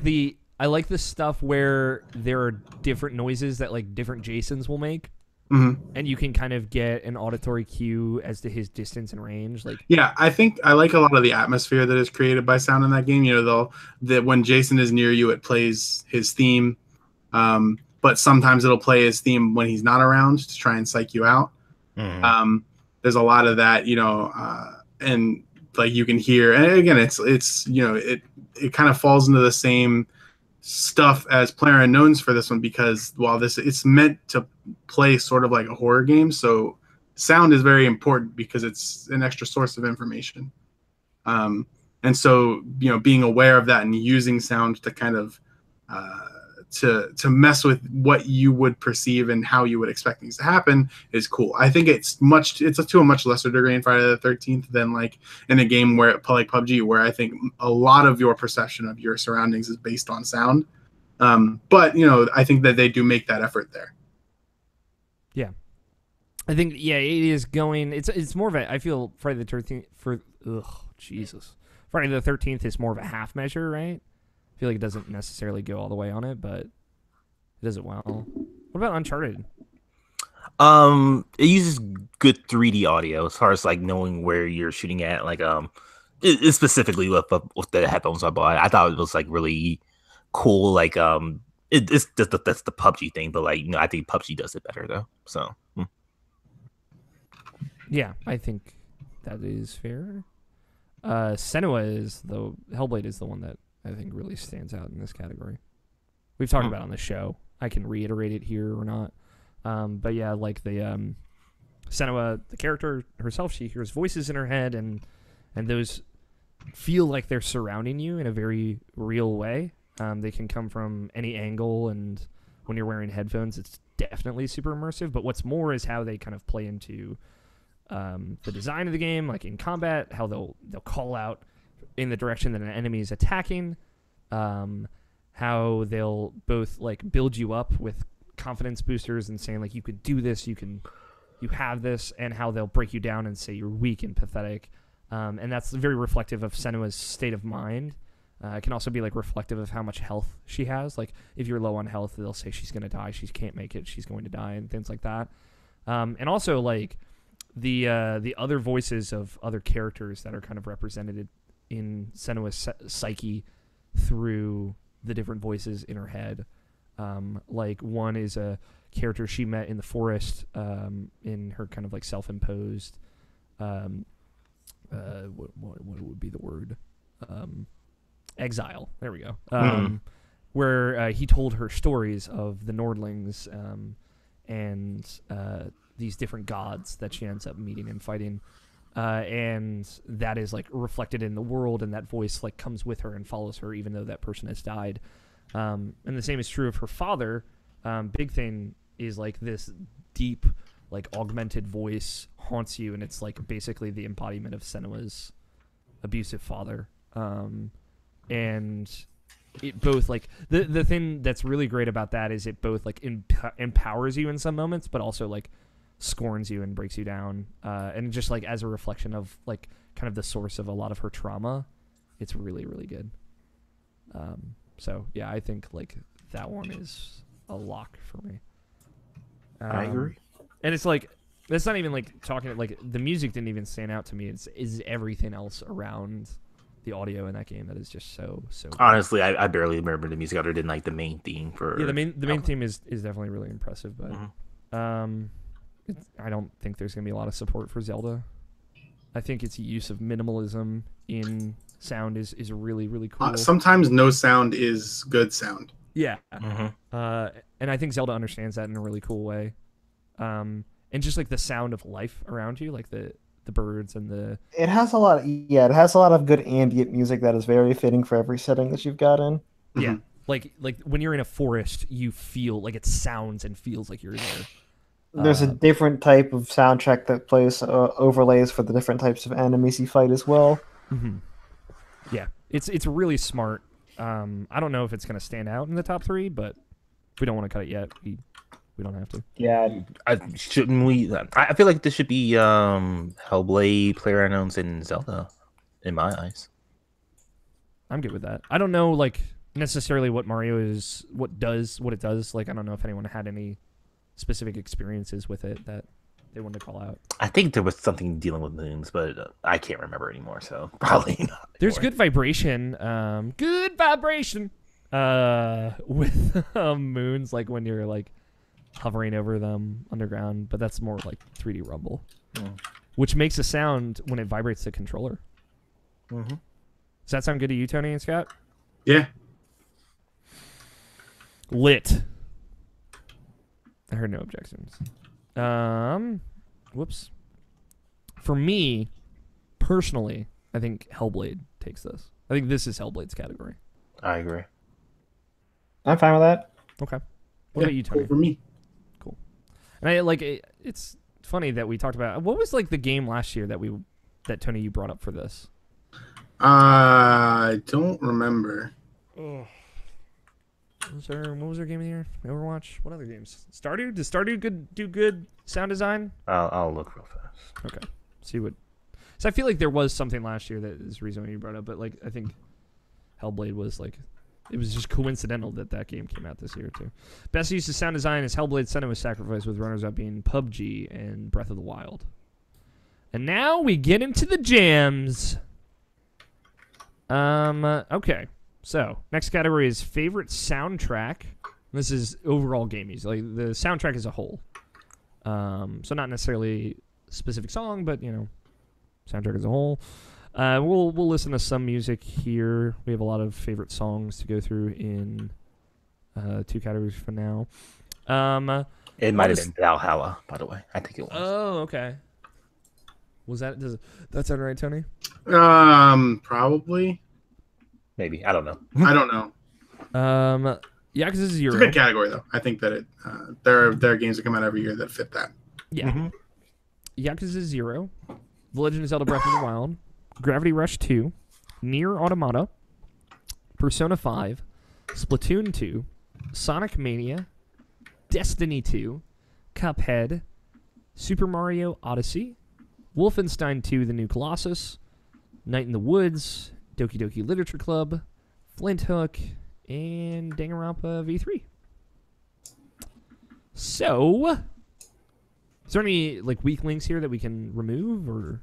I like the stuff where there are different noises that like different Jasons will make. And you can kind of get an auditory cue as to his distance and range. Like, yeah, I think I like a lot of the atmosphere that is created by sound in that game. You know, that when Jason is near you, it plays his theme. But sometimes it'll play his theme when he's not around to try and psych you out. There's a lot of that, you know, and like you can hear, and again, it's you know, it kind of falls into the same stuff as PlayerUnknown's for this one, because while it's meant to play sort of like a horror game, so sound is very important because it's an extra source of information. And so, you know, being aware of that and using sound to kind of to mess with what you would perceive and how you would expect things to happen is cool. I think it's to a much lesser degree in Friday the 13th than like in a game where like PUBG, where I think a lot of your perception of your surroundings is based on sound. But you know, I think that they do make that effort there. Yeah, I think it is going. It's more of a. I feel Friday the 13th Friday the 13th is more of a half measure, right? I feel like it doesn't necessarily go all the way on it, but it does it well. What about Uncharted? It uses good 3D audio as far as like knowing where you're shooting at. Like it's specifically with the headphones I bought. I thought it was like really cool. Like it's just that's the PUBG thing, but like, you know, I think PUBG does it better though. So yeah, I think that is fair. Senua is Hellblade is the one that I think really stands out in this category. We've talked about it on the show. I can reiterate it here or not. But yeah, like the Senua, the character herself, she hears voices in her head, and those feel like they're surrounding you in a very real way. They can come from any angle, and when you're wearing headphones, it's definitely super immersive. But what's more is how they kind of play into the design of the game, like in combat, how they'll call out in the direction that an enemy is attacking, how they'll both like build you up with confidence boosters and saying like you could do this, you have this, and how they'll break you down and say you're weak and pathetic. And that's very reflective of Senua's state of mind. It can also be like reflective of how much health she has. Like if you're low on health, they'll say she's going to die, she can't make it, she's going to die, and things like that. And also like the other voices of other characters that are kind of represented in Senua's psyche through the different voices in her head. Like one is a character she met in the forest, in her kind of like self-imposed, what would be the word? Exile. There we go. Where he told her stories of the Nordlings, and these different gods that she ends up meeting and fighting. And that is like reflected in the world, and that voice like comes with her and follows her even though that person has died. And the same is true of her father. Big thing is like this deep, like augmented voice haunts you, and it's like basically the embodiment of Senua's abusive father. And it both like the thing that's really great about that is it both like empowers you in some moments, but also like scorns you and breaks you down. And just like as a reflection of like kind of the source of a lot of her trauma, it's really, really good. So yeah, I think like that one is a lock for me. I agree. And it's like, that's not even like talking, like the music didn't even stand out to me. Is everything else around the audio in that game that is just so good. Honestly, I barely remember the music other than like the main theme for. Yeah, the main theme is definitely really impressive, but I don't think there's gonna be a lot of support for Zelda. I think its use of minimalism in sound is really, really cool. Sometimes no sound is good sound. Yeah. And I think Zelda understands that in a really cool way. And just like the sound of life around you, like the birds and the... It has a lot of good ambient music that is very fitting for every setting that you've got in. Yeah. Like when you're in a forest, you feel like it sounds and feels like you're there. There's a different type of soundtrack that plays overlays for the different types of enemies you fight as well. Mm-hmm. Yeah, it's really smart. I don't know if it's going to stand out in the top 3, but we don't want to cut it yet. We don't have to. Yeah. Shouldn't we? I feel like this should be Hellblade, PlayerUnknown's, and Zelda, in my eyes. I'm good with that. I don't know, like, necessarily what Mario is, what it does. Like, I don't know if anyone had any specific experiences with it that they wanted to call out. I think there was something dealing with moons, but I can't remember anymore, so probably not. There's good vibration. With moons, like when you're like hovering over them underground, but that's more like 3D rumble, which makes a sound when it vibrates the controller. Does that sound good to you, Tony and Scott? Yeah. Lit. I heard no objections. Whoops. For me, personally, I think Hellblade takes this. I think this is Hellblade's category. I agree. I'm fine with that. Okay. What about you, Tony? For me. Cool. And I like it's funny that we talked about what was like the game last year that Tony you brought up for this. I don't remember. Oh. What was our game of the year? Overwatch? What other games? Stardew? Does Stardew do good sound design? I'll look real fast. Okay. See what... So I feel like there was something last year that is the reason why you brought up, but like I think Hellblade was like... It was just coincidental that game came out this year too. Best use of sound design is Hellblade Senua's Sacrifice, with runners-up being PUBG and Breath of the Wild. And now we get into the jams. Okay. So, next category is favorite soundtrack. This is overall game music, like the soundtrack as a whole. So not necessarily specific song, but soundtrack as a whole. We'll listen to some music here. We have a lot of favorite songs to go through in 2 categories for now. It might have been Valhalla, by the way. I think it was. Oh, okay. Was that? Does that sound right, Tony? Probably. Maybe. I don't know. I don't know. Yakuza 0. It's a good category, though. I think that there are games that come out every year that fit that. Yeah. Yakuza 0, The Legend of Zelda Breath of the Wild, Gravity Rush 2, Nier Automata, Persona 5, Splatoon 2, Sonic Mania, Destiny 2, Cuphead, Super Mario Odyssey, Wolfenstein 2: The New Colossus, Night in the Woods, Doki Doki Literature Club, Flint Hook, and Danganronpa V3. So, is there any like weak links here that we can remove, or?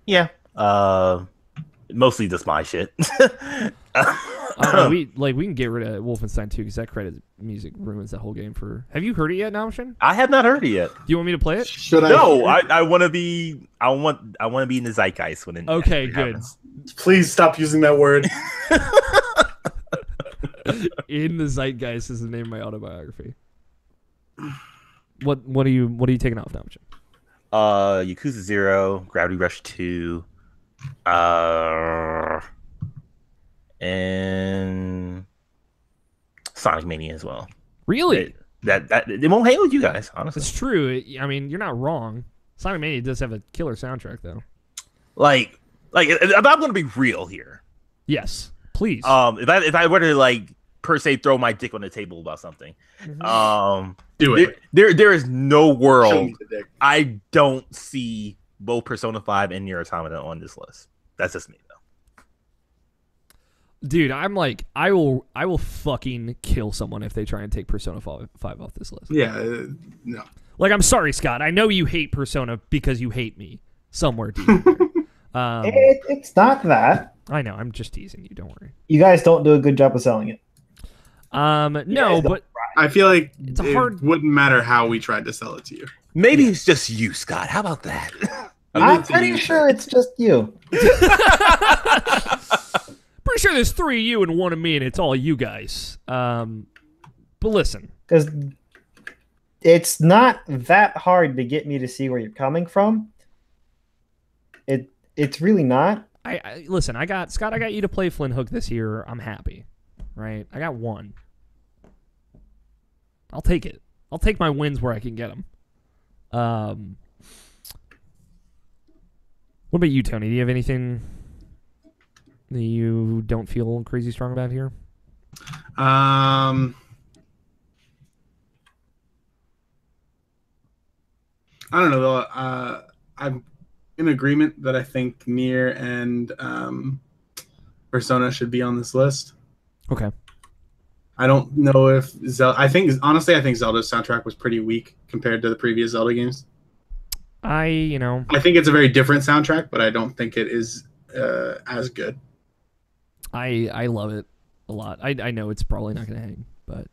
Yeah. Mostly just my shit. We can get rid of Wolfenstein 2 because that credit music ruins that whole game. For have you heard it yet, Naumshin? I have not heard it yet. Do you want me to play it? Should I? No, I want to be. I want to be in the zeitgeist when it. Okay, actually good. happens. Please stop using that word. In the Zeitgeist is the name of my autobiography. What are you taking off, Naumshin? Yakuza 0, Gravity Rush 2, and Sonic Mania as well. Really? It won't hang with you guys, honestly. It's true. I mean, you're not wrong. Sonic Mania does have a killer soundtrack, though. Like, I'm going to be real here. Yes, please. If I were to like per se throw my dick on the table about something, Do it. There is no Show world me the dick. I don't see both Persona 5 and Nier Automata on this list. That's just me though. Dude, I'm like, I will fucking kill someone if they try and take Persona 5 off this list. Yeah, no. Like, I'm sorry, Scott. I know you hate Persona because you hate me somewhere deep in there. It's not that. I know. I'm just teasing you. Don't worry. You guys don't do a good job of selling it. No, but I feel like It's a it hard- wouldn't matter how we tried to sell it to you. Maybe it's just you, Scott. How about that? I'm pretty sure it's just you. pretty sure there's 3 of you and 1 of me, and it's all you guys. But listen. Because it's not that hard to get me to see where you're coming from. It's really not. Listen, Scott, I got you to play Flint Hook this year. I'm happy. Right? I got 1. I'll take it. I'll take my wins where I can get them. What about you, Tony? Do you have anything that you don't feel crazy strong about here? I don't know though. I'm in agreement that I think Nier and Persona should be on this list. Okay. I don't know if Zelda. Honestly, I think Zelda's soundtrack was pretty weak compared to the previous Zelda games. I think it's a very different soundtrack, but I don't think it is as good. I love it a lot. I know it's probably not going to hang, but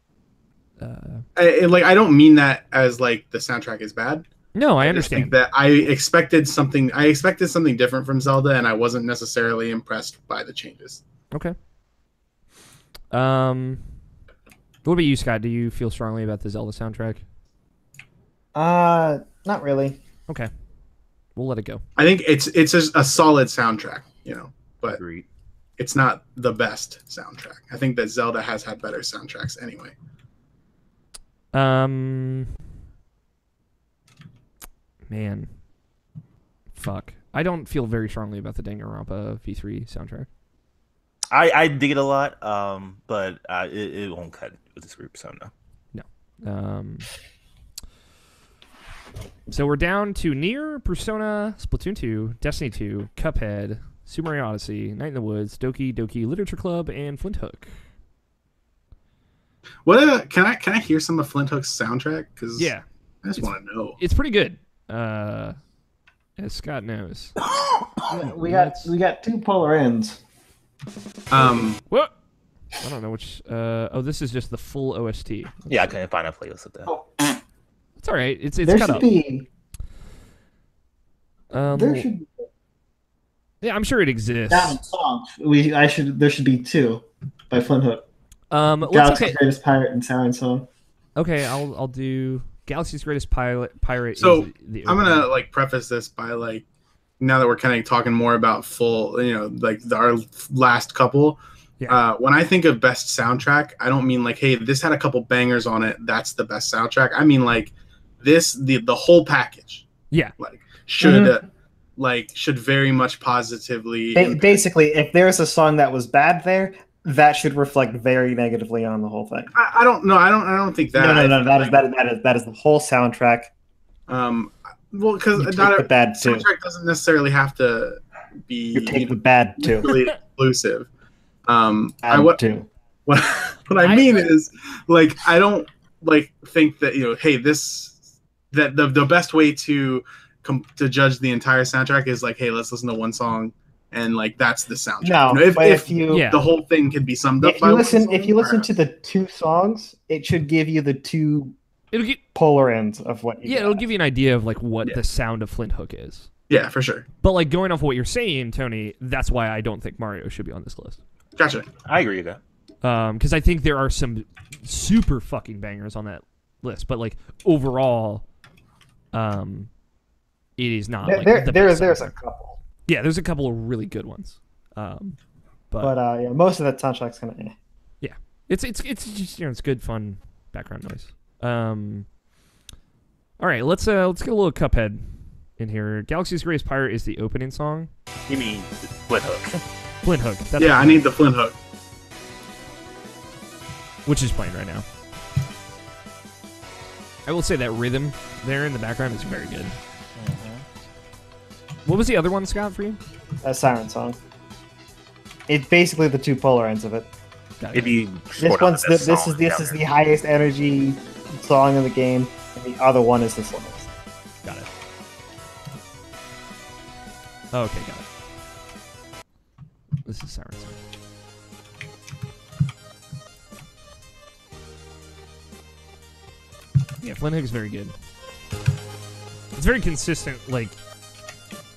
I don't mean that as like the soundtrack is bad. no, I just understand. think that I expected something different from Zelda, and I wasn't necessarily impressed by the changes. Okay. What about you, Scott? Do you feel strongly about the Zelda soundtrack? Not really. Okay. We'll let it go. I think it's a solid soundtrack, but Agreed. it's not the best soundtrack. I think that Zelda has had better soundtracks anyway. Man. Fuck. I don't feel very strongly about the Danganronpa V3 soundtrack. I dig it a lot, but it won't cut with this group, so no. So we're down to Nier, Persona, Splatoon 2, Destiny 2, Cuphead, Super Mario Odyssey, Night in the Woods, Doki Doki Literature Club, and Flint Hook. What can I hear some of Flint Hook's soundtrack? Because Yeah, I just want to know. it's pretty good. As Scott knows. We got 2 polar ends. What? I don't know which. This is just the full OST. Yeah, I couldn't find a playlist of that. Oh, It's all right. It's there cut should up. be. There should be. Yeah, I'm sure it exists. Down songs. There should be 2 by Flint Hook. Let's Galaxy's Greatest Pirate and Siren Song. Okay, I'll do Galaxy's Greatest Pirate. So is the I'm gonna preface this by now that we're kind of talking more about full, our last couple. Yeah. When I think of best soundtrack, I don't mean hey, this had a couple bangers on it. That's the best soundtrack. I mean the whole package. Yeah. Should should very much positively. Basically, if there's a song that was bad there, that should reflect very negatively on the whole thing. I don't know. I don't think that. No. That is the whole soundtrack. Well, because the bad too. Soundtrack doesn't necessarily have to be. You take the bad too. Really exclusive. Bad too. What I mean is, like, I don't think that hey, that the best way to judge the entire soundtrack is like, hey, let's listen to one song and like that's the soundtrack. No, if the whole thing can be summed up. If you listen to the two songs, it should give you the two polar ends of what. It'll give you an idea of like what the sound of Flint Hook is. Yeah, for sure. But like going off what you're saying, Tony, that's why I don't think Mario should be on this list. Gotcha. I agree with that. Because I think there are some super fucking bangers on that list, but like overall, it is not. There's a couple. Yeah, there's a couple of really good ones. But most of that soundtrack's kind of. Yeah, it's just it's good fun background noise. All right, let's get a little Cuphead in here. Galaxy's Greatest Pirate is the opening song. You mean Flint Hook? Flint Hook. That's I need the Flint Hook. Which is playing right now. I will say that rhythm there in the background is very good. What was the other one, Scott, for you? A Siren Song. It's basically the two polar ends of it. If you this is the highest energy song in the game, and the other one is the slowest. Got it. Okay, got it. This is Siren Song. Yeah, Flint Hook is very good. It's very consistent, like,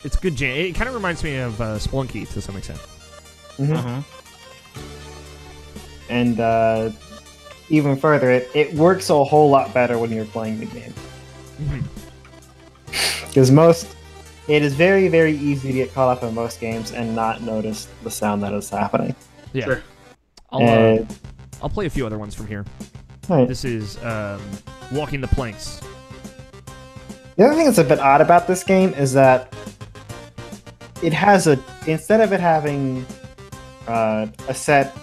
it's good jam. It kind of reminds me of Spelunky to some extent. And even further, it works a whole lot better when you're playing the game. Because it is very, very easy to get caught up in most games and not notice the sound that is happening. Yeah. Sure. I'll play a few other ones from here. Right. This is Walking the Planks. The other thing that's a bit odd about this game is that it has instead of it having a set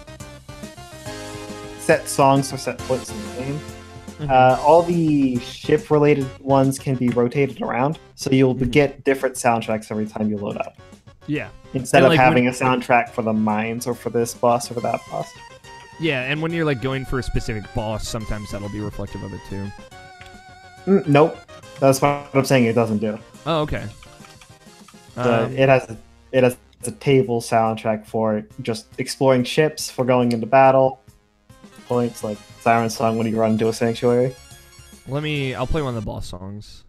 songs or set points in the game, all the ship-related ones can be rotated around, so you'll get different soundtracks every time you load up. Yeah. Instead of having a soundtrack for the mines or for this boss or for that boss. Yeah, and when you're like going for a specific boss, sometimes that'll be reflective of it too. Nope. That's what I'm saying it doesn't do. Oh, okay. It has a table soundtrack for just exploring ships, for going into battle. Points like Siren Song when you run into a sanctuary. I'll play one of the boss songs.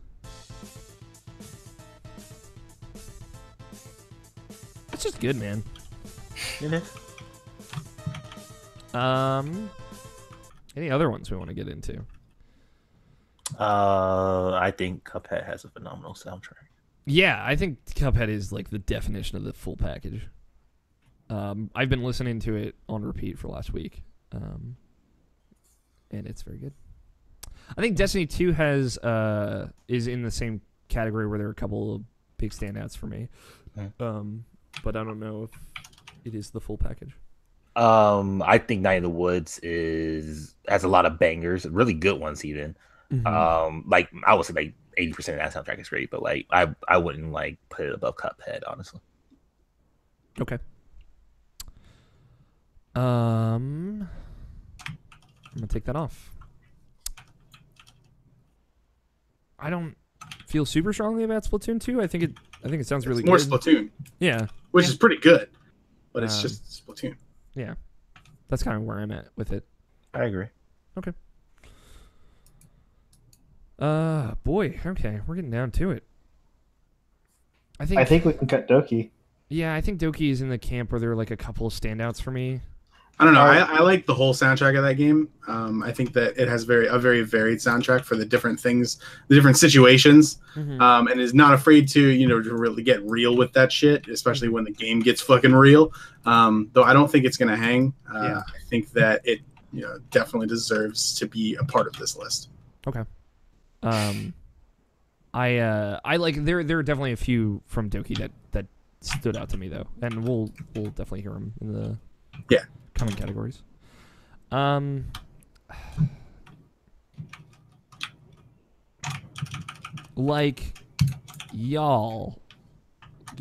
It's just good, man. Any other ones we want to get into? I think Cuphead has a phenomenal soundtrack. Yeah, I think Cuphead is like the definition of the full package. I've been listening to it on repeat for last week, and it's very good. I think Destiny 2 is in the same category where there are a couple of big standouts for me, but I don't know if it is the full package. I think Night in the Woods has a lot of bangers, really good ones even. Like I would say like 80% of that soundtrack is great, but like I wouldn't like put it above Cuphead, honestly. Okay. I'm gonna take that off. I don't feel super strongly about Splatoon 2. I think it sounds really more good. Splatoon. Yeah. Which is pretty good, but it's just Splatoon. Yeah. That's kind of where I'm at with it. I agree. Okay. Boy, okay, we're getting down to it. I think we can cut Doki. Yeah, I think Doki is in the camp where there are like a couple of standouts for me. I don't know. I like the whole soundtrack of that game. I think that it has a very varied soundtrack for the different things, the different situations, and is not afraid to to really get real with that shit, especially when the game gets fucking real. Though I don't think it's gonna hang. I think that it definitely deserves to be a part of this list. Okay. I like there are definitely a few from Doki that stood out to me though, and we'll definitely hear them in the common categories. Like y'all.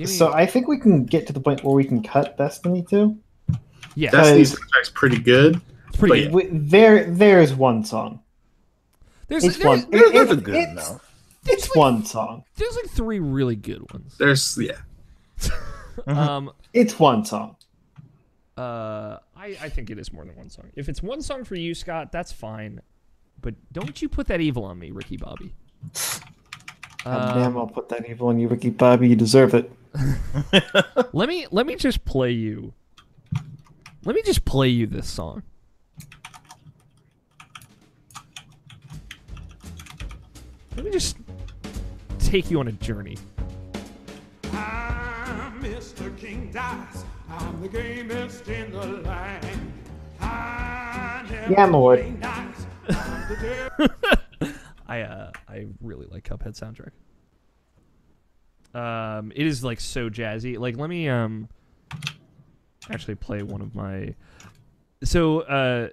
So I think we can get to the point where we can cut Destiny 2. Yeah, Destiny's soundtrack's pretty good. it's pretty good. There's one song. It's one song. There's like 3 really good ones. It's one song. I think it is more than one song. If it's one song for you, Scott, that's fine. But don't you put that evil on me, Ricky Bobby. God damn, I'll put that evil on you, Ricky Bobby. You deserve it. Let me just play you. Let me just play you this song. Let me just take you on a journey. I'm Mr. King Dice. I'm the gamest in the land. Yeah, I'm aware. I really like Cuphead soundtrack. It is like so jazzy. Like, let me actually play one of my. So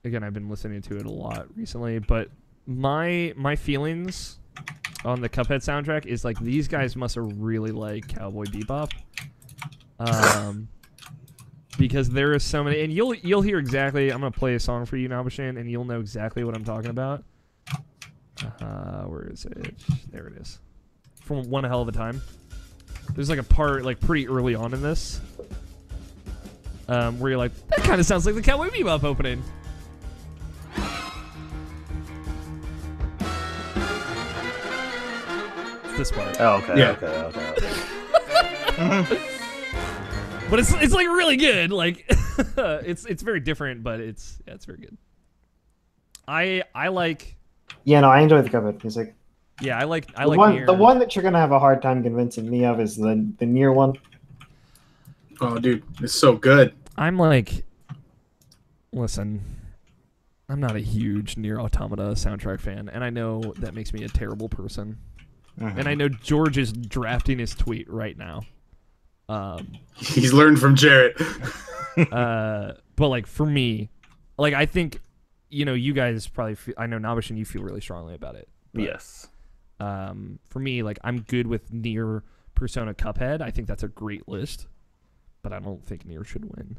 again, I've been listening to it a lot recently, but my feelings on the Cuphead soundtrack is like these guys must have really liked Cowboy Bebop. Because there are so many, and you'll hear exactly. I'm gonna play a song for you, Nabashan, and you'll know exactly what I'm talking about. Where is it? There it is. From One Hell of a Time. There's like a part like pretty early on in this, where you're like, that kind of sounds like the Cowboy Bebop opening. It's this part. Oh, okay. Yeah. Okay. But it's like really good. Like it's very different, but it's very good. I like. Yeah, no, I enjoy the Cuphead music. Yeah, I like the one that you're gonna have a hard time convincing me of is the Nier one. Oh, dude, it's so good. I'm like, listen, I'm not a huge Nier Automata soundtrack fan, and I know that makes me a terrible person. And I know George is drafting his tweet right now. He's learned from Jarrett. But like for me, like I think, you guys probably. I know Nabashan, you feel really strongly about it. But, Yes. For me, like I'm good with Nier, Persona, Cuphead. I think that's a great list, but I don't think Nier should win.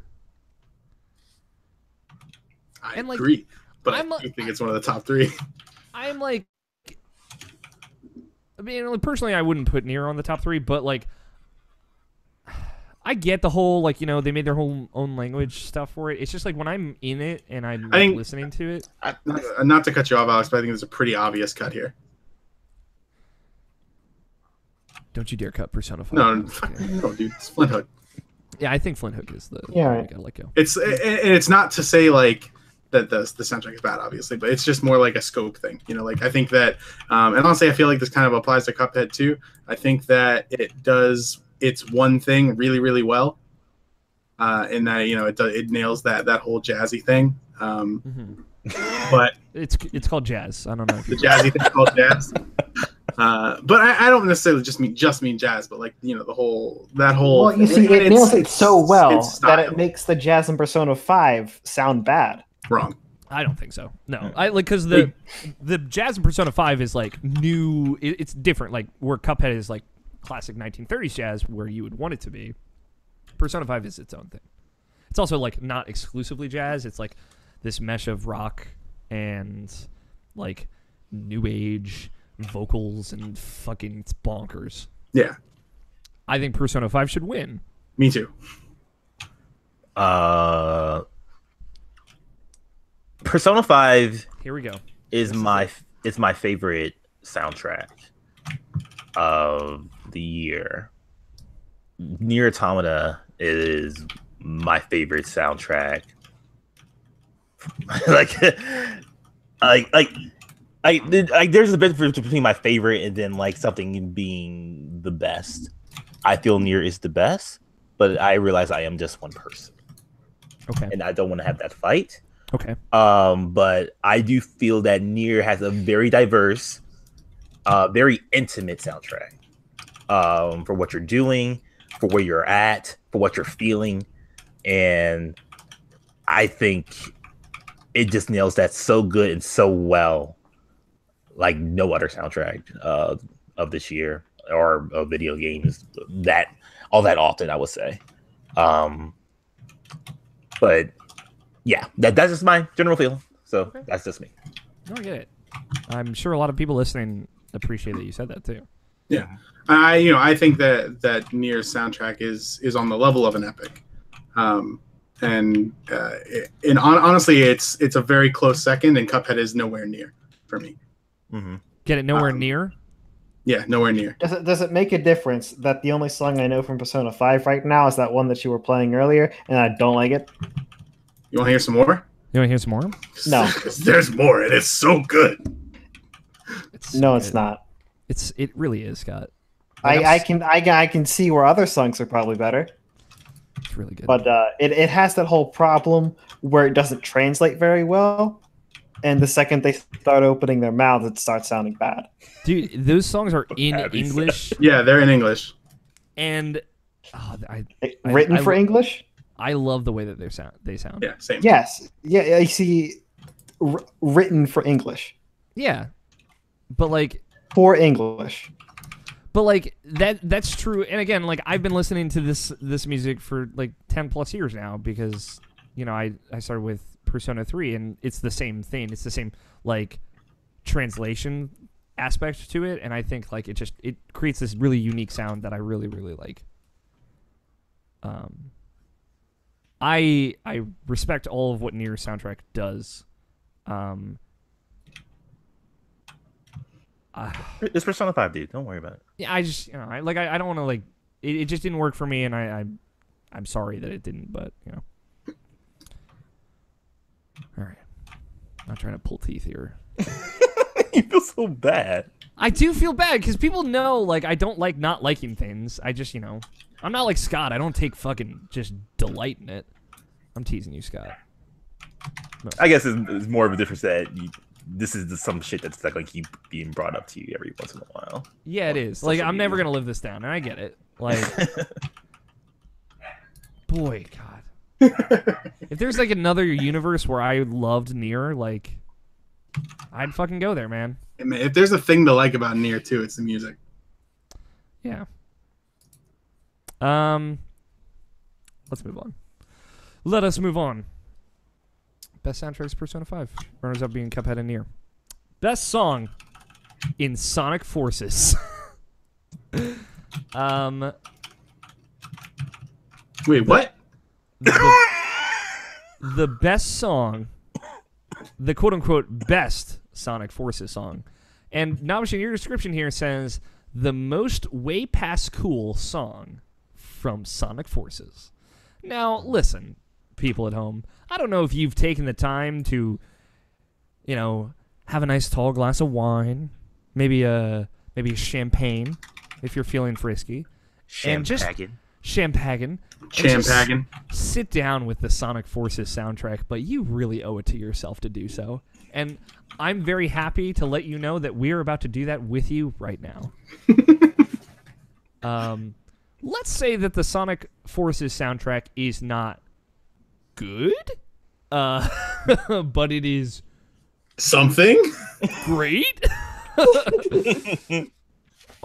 I And, like, agree, but I'm I do think it's one of the top 3. I'm like, I mean, like, personally, I wouldn't put Nier on the top 3, but like, I get the whole like they made their whole own language stuff for it. It's just like when I'm in it and I'm listening to it. Not to cut you off, Alex, but I think there's a pretty obvious cut here. Don't you dare cut Persona 5. No, dude, it's Flint Hook. Yeah, I think Flint Hook is the Yeah, one right. you gotta let go. It's not to say like that the soundtrack is bad, obviously, but it's just more like a scope thing. Like I think that, and honestly, I feel like this kind of applies to Cuphead too. I think that it does its one thing really, really well, in that it nails that whole jazzy thing. But it's called jazz. I don't know if the jazzy thing called jazz. But I don't necessarily just mean jazz, but like the whole that whole. Well, you see, it nails it so well it's that style. it makes the jazz in Persona 5 sound bad. Wrong. I don't think so. No, I like because the jazz in Persona 5 is like new. It's different. Like where Cuphead is like classic 1930s jazz, where you would want it to be. Persona 5 is its own thing. It's also like not exclusively jazz. It's like this mesh of rock and like new age vocals and fucking it's bonkers. Yeah. I think Persona 5 should win. Me too. Persona 5 Here we go. is my favorite soundtrack of the year. Nier Automata is my favorite soundtrack. There's a difference between my favorite and then like something being the best. I feel Nier is the best, but I realize I am just one person. Okay. And I don't want to have that fight. Okay. But I do feel that Nier has a very diverse, very intimate soundtrack. For what you're doing, for where you're at, for what you're feeling, and I think it just nails that so good and so well, like no other soundtrack of this year or of video games that all that often, I would say. But yeah, that's just my general feel. So that's just me. No, I get it. I'm sure a lot of people listening appreciate that you said that too. Yeah, I think that Nier's soundtrack is on the level of an epic, and honestly, it's a very close second, and Cuphead is nowhere near for me. Mm-hmm. Get it? Nowhere near. Yeah, nowhere near. Does it make a difference that the only song I know from Persona 5 right now is that one that you were playing earlier, and I don't like it? You want to hear some more? You want to hear some more? No. There's more, and it's so good. It's not. It really is, Scott. I can see where other songs are probably better. It's really good. But it has that whole problem where it doesn't translate very well, and the second they start opening their mouths, it starts sounding bad. Dude, those songs are in English. Yeah, they're in English. And written for English? I love the way that they sound. Yeah, same. Yes. Yeah, I see written for English. Yeah. But like for English. But like that's true. And again, like I've been listening to this music for like 10 plus years now because, you know, I started with Persona 3 and it's the same thing. It's the same like translation aspect to it, and I think like it creates this really unique sound that I really, really like. I respect all of what Nier's soundtrack does. It's Persona 5, dude. Don't worry about it. Yeah, I just, you know, I don't want to like it just didn't work for me, and I'm sorry that it didn't, but you know. All right. I'm not trying to pull teeth here. You feel so bad. I do feel bad because people know like I don't like not liking things. I just, you know, I'm not like Scott. I don't take fucking just delight in it. I'm teasing you, Scott. No. I guess it's more of a difference that this is some shit that's like going to keep being brought up to you every once in a while. Yeah, it is. Like I'm never gonna live this down, and I get it. Like, boy, God. If there's like another universe where I loved Nier, like, I'd fucking go there, man. Hey, man, if there's a thing to like about Nier too, it's the music. Yeah. Let's move on. Let us move on. Best soundtracks Persona 5. Runners up being Cuphead and Nier. Best song in Sonic Forces. Wait, what? The best song, the quote-unquote best Sonic Forces song. And Nabishin, your description here says, the most way past cool song from Sonic Forces. Now, listen, people at home, I don't know if you've taken the time to, you know, have a nice tall glass of wine, maybe a champagne, if you're feeling frisky. Champagne. Champagne. Champagne. Sit down with the Sonic Forces soundtrack, but you really owe it to yourself to do so. And I'm very happy to let you know that we're about to do that with you right now. Let's say that the Sonic Forces soundtrack is not good, but it is something great.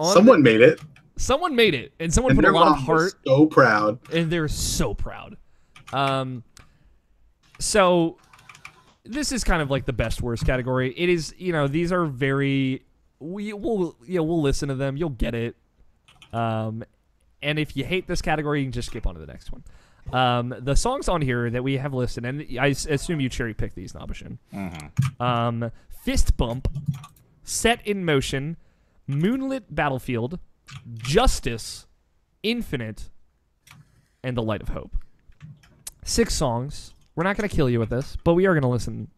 Someone made it. Someone made it, and someone put a lot of heart. So proud, and they're so proud. So this is kind of like the best worst category. It is, you know, these are very. We'll listen to them. You'll get it. And if you hate this category, you can just skip on to the next one. The songs on here that we have listed, and I assume you cherry pick these, Nabishin. Mm-hmm. Fist Bump, Set in Motion, Moonlit Battlefield, Justice, Infinite, and The Light of Hope. 6 songs. We're not going to kill you with this, but we are going to listen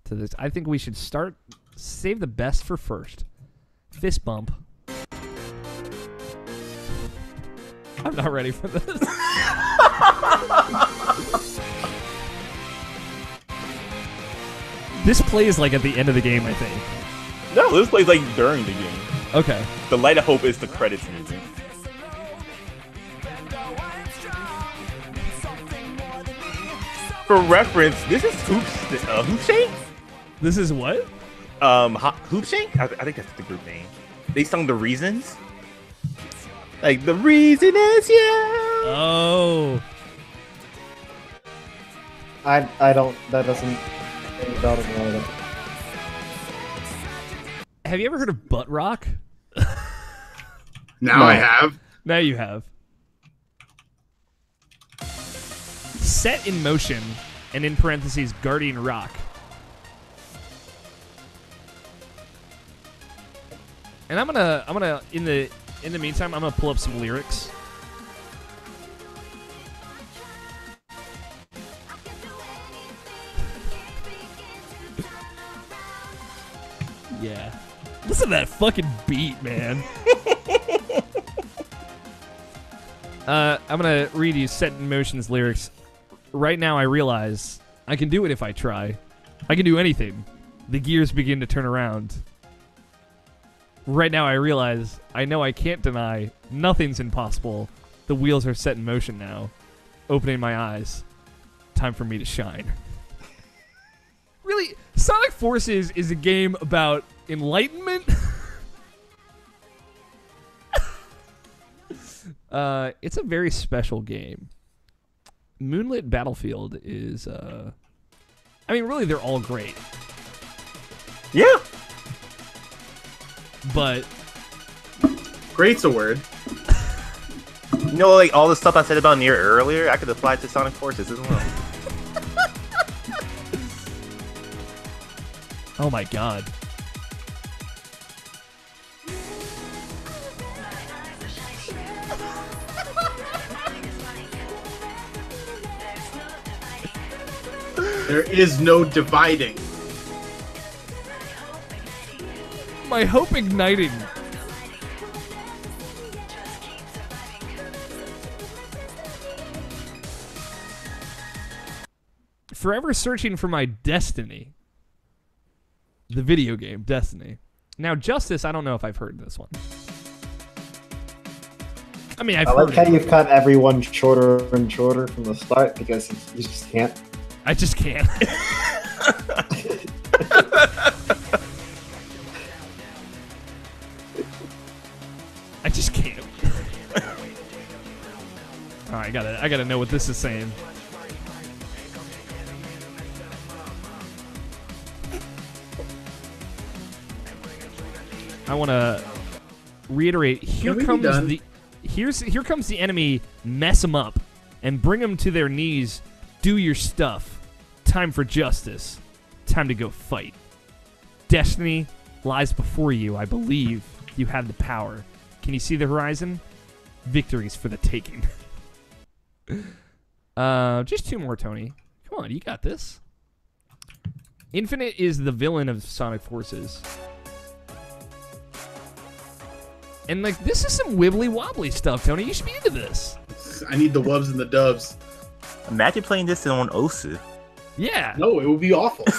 to this. I think we should save the best for first. Fist Bump. I'm not ready for this. This plays like at the end of the game, I think. No, this plays like during the game. Okay. The Light of Hope is the credits music. For reference, this is Hoop Shank? This is what? Hoop Shank? I think that's the group name. They sung The Reasons. Like, the reason is you. Oh. I don't. That doesn't ring a bell to me either. Have you ever heard of butt rock? Now No. I have. Now you have. Set in motion, and in parentheses, Guardian Rock. And I'm gonna in the meantime, I'm gonna pull up some lyrics. Yeah. Listen to that fucking beat, man. I'm gonna read you Set in Motion's lyrics. Right now I realize I can do it if I try. I can do anything. The gears begin to turn around. Right now I realize I know I can't deny nothing's impossible. The wheels are set in motion now. Opening my eyes. Time for me to shine. Really, Sonic Forces is a game about enlightenment. It's a very special game. Moonlit Battlefield is, I mean, really, they're all great. Yeah. But Great's a word. You know, like, all the stuff I said about Nier earlier, I could apply to Sonic Forces as well. oh my god. There is no dividing. My hope igniting. Forever searching for my destiny. The video game, Destiny. Now, Justice, I don't know if I've heard this one. I mean, I've I heard like how it. you've cut everyone shorter and shorter from the start because you just can't. I just can't. I just can't. All right, I gotta know what this is saying. I want to reiterate. Here Can we be comes done? here comes the enemy. Mess them up and bring them to their knees. Do your stuff. Time for justice. Time to go fight. Destiny lies before you. I believe you have the power. Can you see the horizon? Victories for the taking. Just two more, Tony. Come on, you got this. Infinite is the villain of Sonic Forces. And, like, this is some wibbly wobbly stuff, Tony. You should be into this. I need the wubs and the dubs. Imagine playing this on Osu. Yeah. No, it would be awful. All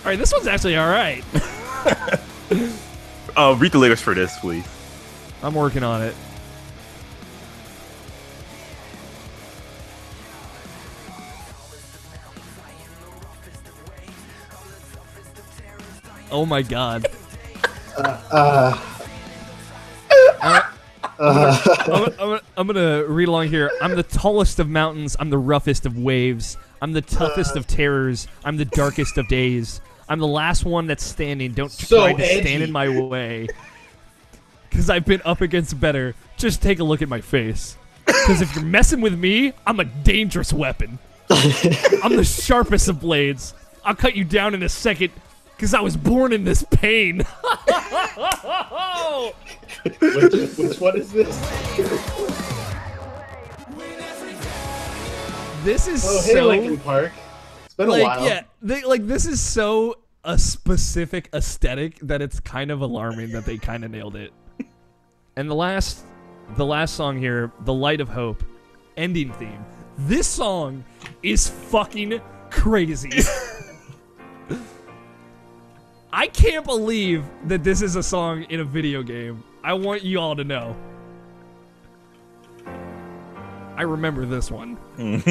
right, this one's actually all right. Read the lyrics for this, please. I'm working on it. Oh my god. I'm gonna read along here. I'm the tallest of mountains. I'm the roughest of waves. I'm the toughest of terrors. I'm the darkest of days. I'm the last one that's standing. Don't So try to edgy. stand in my way. Because I've been up against better. Just take a look at my face. Because if you're messing with me, I'm a dangerous weapon. I'm the sharpest of blades. I'll cut you down in a second. Because I was born in this pain. Which one is this? This is Oh, hey, so Linkin Park. It's been a like while. yeah, this is so a specific aesthetic that it's kind of alarming that they kind of nailed it. And the last song here, The Light of Hope, ending theme. This song is fucking crazy. I can't believe that this is a song in a video game. I want you all to know. I remember this one. This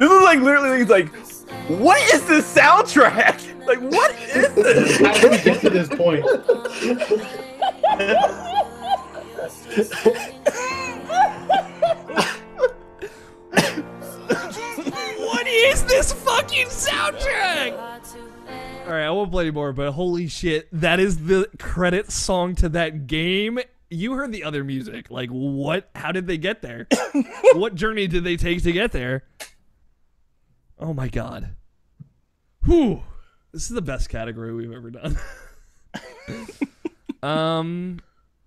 is like literally like, what is this soundtrack? Like, what is this? How did we get to this point? What is this fucking soundtrack? All right, I won't play anymore, but holy shit, that is the credit song to that game. You heard the other music. Like, what? How did they get there? What journey did they take to get there? Oh my god. Whew. This is the best category we've ever done.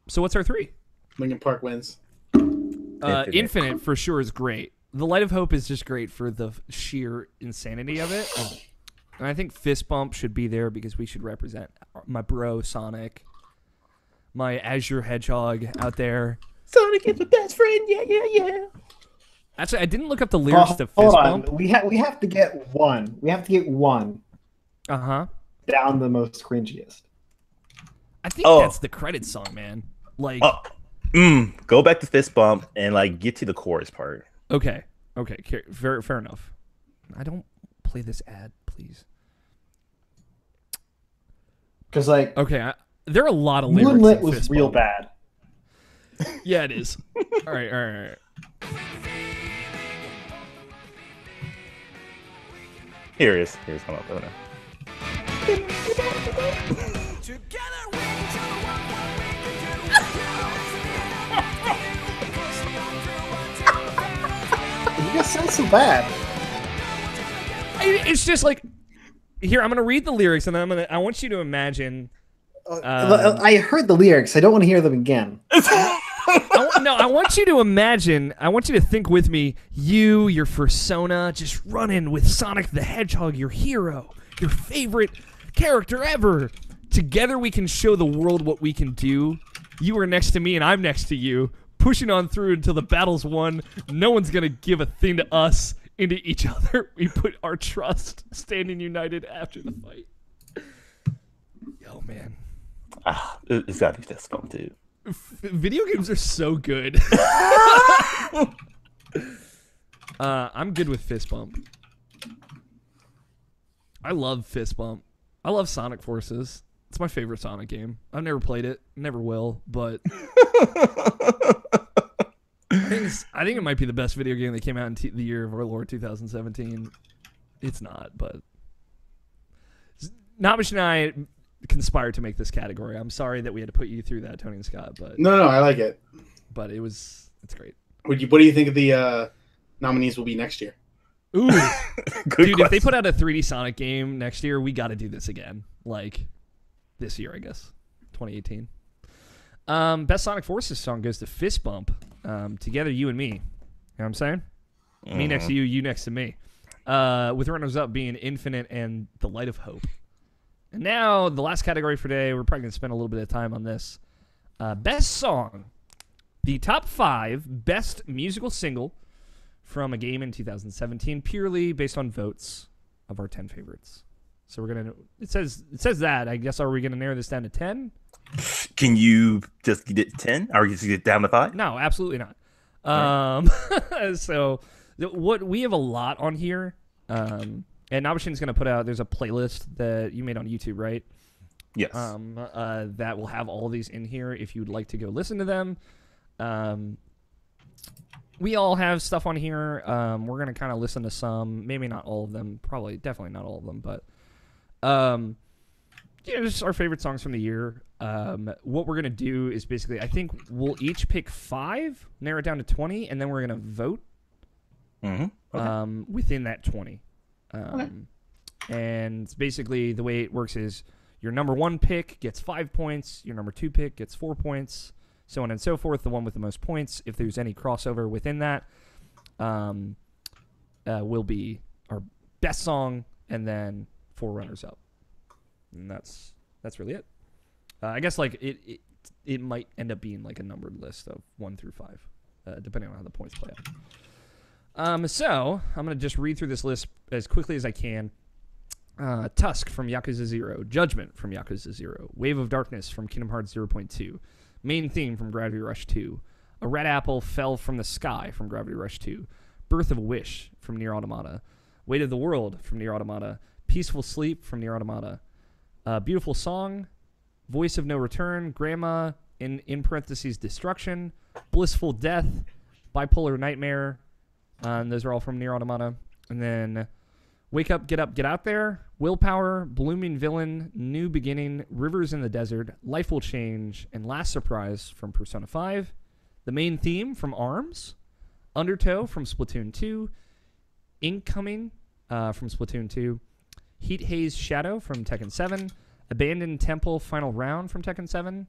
So what's our 3? Linkin Park wins. Infinite for sure is great. The Light of Hope is just great for the sheer insanity of it. And I think Fist Bump should be there because we should represent my bro Sonic, my Azure Hedgehog out there. Sonic is my best friend, yeah. Actually, I didn't look up the lyrics to Fist Bump. We have to get one. We have to get one. Uh-huh. Down the most cringiest. I think that's the credit song, man. Like, go back to Fist Bump and like get to the chorus part. Okay, fair enough. I don't play this ad, please. Because like, okay, there are a lot of lyrics. Moonlit in was Fist real Bump. bad. Yeah, it is. All right. Here it is. Come up. You guys sound so bad. It's just like, here, I'm gonna read the lyrics, and I want you to imagine. I heard the lyrics. I don't want to hear them again. I want you to imagine. I want you to think with me. Your persona, just running with Sonic the Hedgehog, your hero, your favorite character ever. Together, we can show the world what we can do. You are next to me, and I'm next to you, pushing on through until the battle's won. No one's gonna give a thing to us. Into each other, we put our trust, standing united after the fight. Yo, man. It's gotta be Fist Bump, dude. Video games are so good. I'm good with Fist Bump. I love Fist Bump. I love Sonic Forces. It's my favorite Sonic game. I've never played it, never will, but I think it might be the best video game that came out in the year of our Lord 2017. It's not, but Namish and I conspired to make this category. I'm sorry that we had to put you through that, Tony and Scott, but No, I like it. But it's great. What do you think of the nominees will be next year? Ooh, Good dude! question. If they put out a 3D Sonic game next year, we got to do this again. Like this year, I guess, 2018. Best Sonic Forces song goes to Fist Bump. Together, you and me. You know what I'm saying? Me next to you, you next to me. With runners-up being Infinite and The Light of Hope. And now, the last category for today, we're probably going to spend a little bit of time on this. Best song. The top 5 best musical single from a game in 2017, purely based on votes of our 10 favorites. So we're going to... It says that. I guess, are we going to narrow this down to 10? Can you just get 10? Or just get down to 5? No, absolutely not. So what we have a lot on here, and Nabashin's going to put out, there's a playlist that you made on YouTube, right? Yes. That will have all these in here if you'd like to go listen to them. We all have stuff on here. We're going to kind of listen to some, maybe not all of them, definitely not all of them, but just our favorite songs from the year. What we're going to do is basically, I think we'll each pick 5, narrow it down to 20, and then we're going to vote within that 20. Okay. And basically the way it works is your number 1 pick gets 5 points, your number 2 pick gets 4 points, so on and so forth. The one with the most points, if there's any crossover within that, will be our best song, and then 4 runners-up. And that's really it. I guess like it might end up being like a numbered list of 1 through 5, depending on how the points play out. So I'm gonna just read through this list as quickly as I can. Tusk from Yakuza 0, Judgment from Yakuza 0, Wave of Darkness from Kingdom Hearts 0.2, Main theme from Gravity Rush 2. A red apple fell from the sky from Gravity Rush 2. Birth of a Wish from Nier Automata. Weight of the World from Nier Automata. Peaceful Sleep from Nier Automata. Beautiful Song. Voice of No Return. Grandma, in parentheses, Destruction. Blissful Death. Bipolar Nightmare. And those are all from Nier Automata. And then Wake Up, Get Out There. Willpower. Blooming Villain. New Beginning. Rivers in the Desert. Life Will Change. And Last Surprise from Persona 5. The main theme from ARMS. Undertow from Splatoon 2. Incoming from Splatoon 2. Heat Haze Shadow from Tekken 7. Abandoned Temple Final Round from Tekken 7.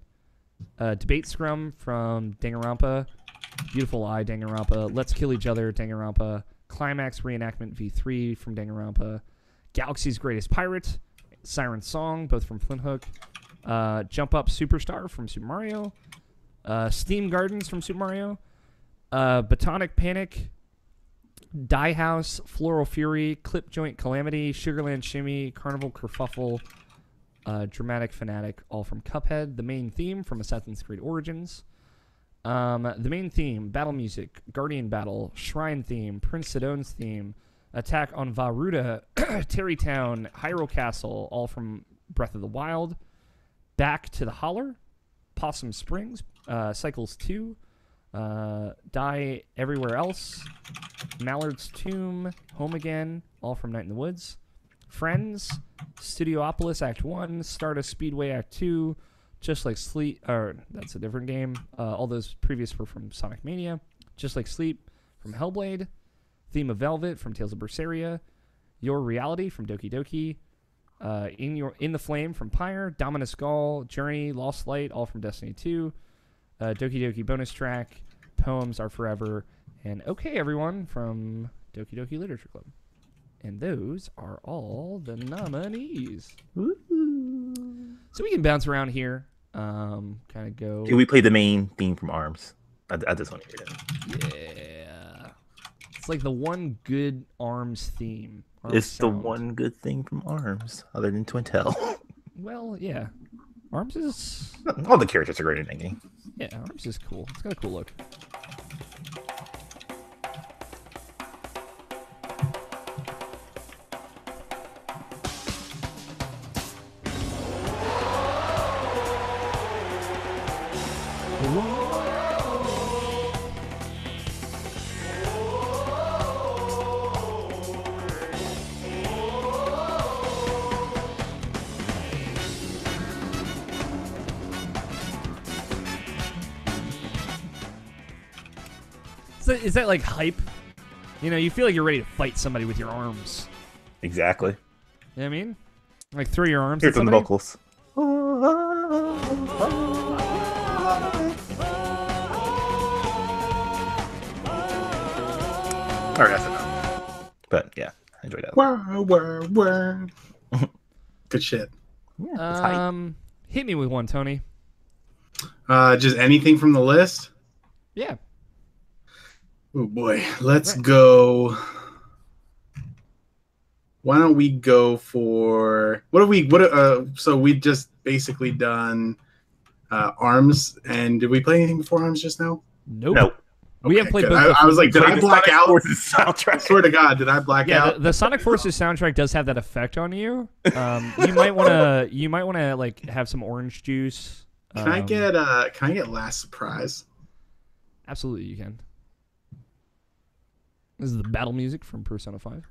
Debate Scrum from Danganronpa. Beautiful Eye Danganronpa. Let's Kill Each Other Danganronpa. Climax Reenactment V3 from Danganronpa. Galaxy's Greatest Pirate. Siren Song, both from Flint Hook. Jump Up Superstar from Super Mario. Steam Gardens from Super Mario. Botanic Panic. Die House, Floral Fury, Clip Joint Calamity, Sugarland Shimmy, Carnival Kerfuffle, Dramatic Fanatic, all from Cuphead. The main theme from Assassin's Creed Origins. The main theme, Battle Music, Guardian Battle, Shrine Theme, Prince Sidon's Theme, Attack on Varuda, Terrytown, Hyrule Castle, all from Breath of the Wild. Back to the Holler, Possum Springs, Cycles 2, Die Everywhere Else, Mallard's Tomb, Home Again, all from Night in the Woods. Friends, Studiopolis Act 1, Stardust Speedway Act 2, Just Like Sleep, or that's a different game. All those previous were from Sonic Mania. Just Like Sleep from Hellblade. Theme of Velvet from Tales of Berseria. Your Reality from Doki Doki. In the Flame from Pyre. Dominus Gall, Journey, Lost Light, all from Destiny 2. Doki Doki bonus track. Poems Are Forever. And Okay Everyone from Doki Doki Literature Club. And those are all the nominees. Woo. So we can bounce around here. Kind of go. Can we play the main theme from ARMS? I just want to hear that. Yeah. It's like the one good ARMS theme. ARMS It's the sound. one good thing from ARMS, other than Twintel. Well, yeah. ARMS is... All the characters are great in that game. Yeah, ARMS is cool. It's got a cool look. Is that like hype? You know, you feel like you're ready to fight somebody with your arms. Exactly. You know what I mean? Like throw your arms Here's at some somebody. vocals. Alright, that's enough. But yeah, I enjoyed that. Wah. Good shit. Yeah, it's hype. Hit me with one, Tony. Just anything from the list? Yeah. Oh boy, let's Right. go. Why don't we go for so we just basically done ARMS, and did we play anything before ARMS just now? Nope. No. We have played good. both. I was like, did Played I the black Sonic out? Forces I soundtrack. swear to God, did I black Yeah, out? the Sonic Forces soundtrack does have that effect on you. You might wanna like have some orange juice. Can I get Last Surprise? Absolutely, you can. This is the battle music from Persona 5.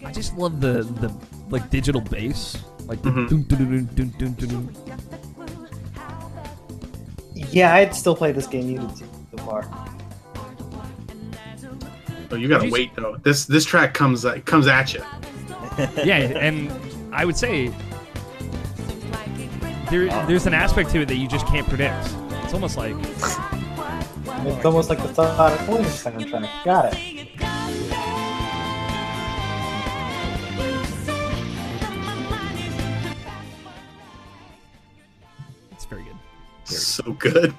I just love the like digital bass, like the dun, dun, dun, dun, dun, dun, dun. Yeah, I'd still play this game even so far. Oh, you gotta Did you- wait though. This track comes at you. Yeah, and I would say there's an aspect to it that you just can't predict. It's almost like It's almost like the Sonic Forces soundtrack. Got it. good.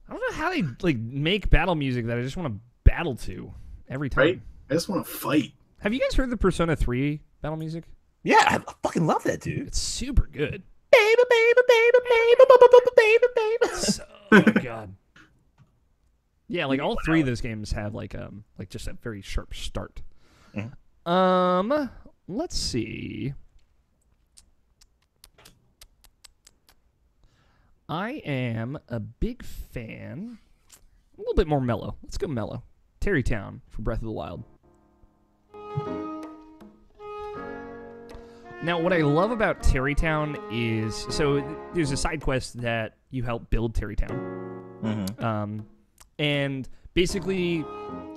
I don't know how they like make battle music that I just want to battle to every time. Right? I just want to fight. Have you guys heard the Persona 3 battle music? Yeah, I fucking love that, dude. It's super good. Baby, baby, baby, baby, baby, baby. Oh my god. Yeah, like all three of those games have like just a very sharp start. Mhm. Let's see. I am a big fan. A little bit more mellow. Let's go mellow. Terrytown for Breath of the Wild. Now, what I love about Terrytown is, so there's a side quest that you help build Terrytown. And basically,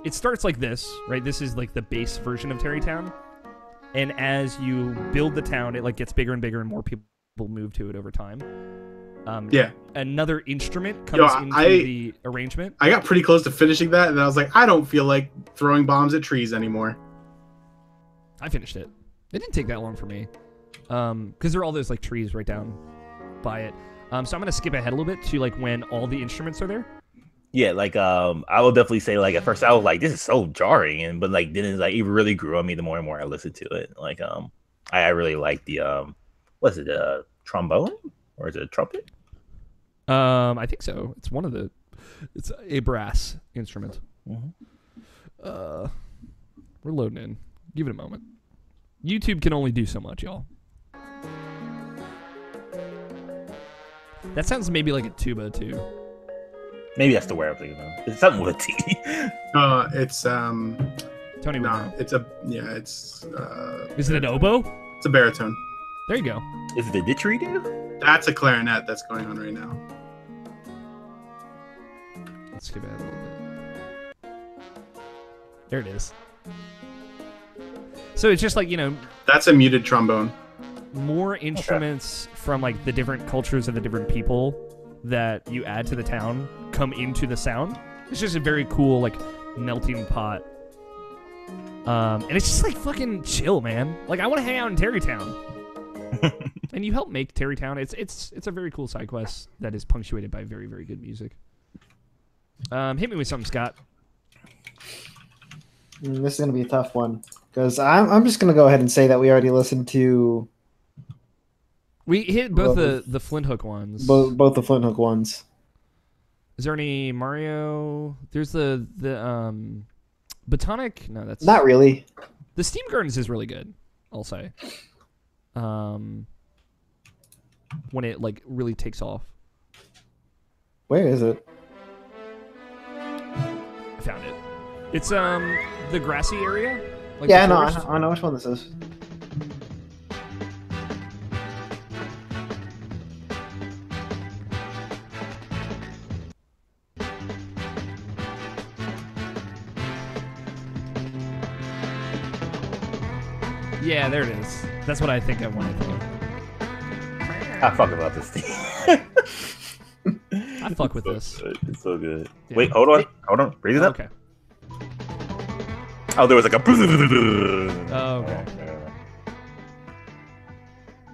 it starts like this, right? This is like the base version of Terrytown. And as you build the town, it like gets bigger and bigger and more people move to it over time. Another instrument comes into the arrangement. I got pretty close to finishing that, and I was like, I don't feel like throwing bombs at trees anymore. I finished it. It didn't take that long for me. Because there are all those like trees right down by it. So I'm going to skip ahead a little bit to like when all the instruments are there. Yeah, like I will definitely say like at first I was like, this is so jarring, but like then it's like it really grew on me the more and more I listened to it. Like I really like the what's it, trombone or is it a trumpet? I think so. It's a brass instrument. We're loading in. Give it a moment. YouTube can only do so much, y'all. That sounds maybe like a tuba too. Maybe that's the word I'm thinking of. It's something with a T. It's Tony, no, it's is it an oboe? It's a baritone. There you go. Is it a didgeridoo? That's a clarinet that's going on right now. Let's skip ahead a little bit. There it is. So it's just like, That's a muted trombone. more instruments from like the different cultures of the different people that you add to the town come into the sound. It's just a very cool like melting pot. And it's just like fucking chill, man. Like I want to hang out in Terrytown. And you help make Terrytown. It's a very cool side quest that is punctuated by very, very good music. Hit me with something, Scott. This is gonna be a tough one because I'm just gonna go ahead and say that we already listened to. We hit both the Flint Hook ones. Both the Flint Hook ones. Is there any Mario? There's the Botanic. No, that's not really. The Steam Gardens is really good. I'll say. When it like really takes off. Where is it? I found it. It's the grassy area. Like yeah, I know which one this is. Yeah, there it is. That's what I think of when I think of. I fuck about this thing. I fuck with this. Good. It's so good. Yeah. Wait, hold on. Raise it up. Okay. Oh, there was like a. Oh, okay.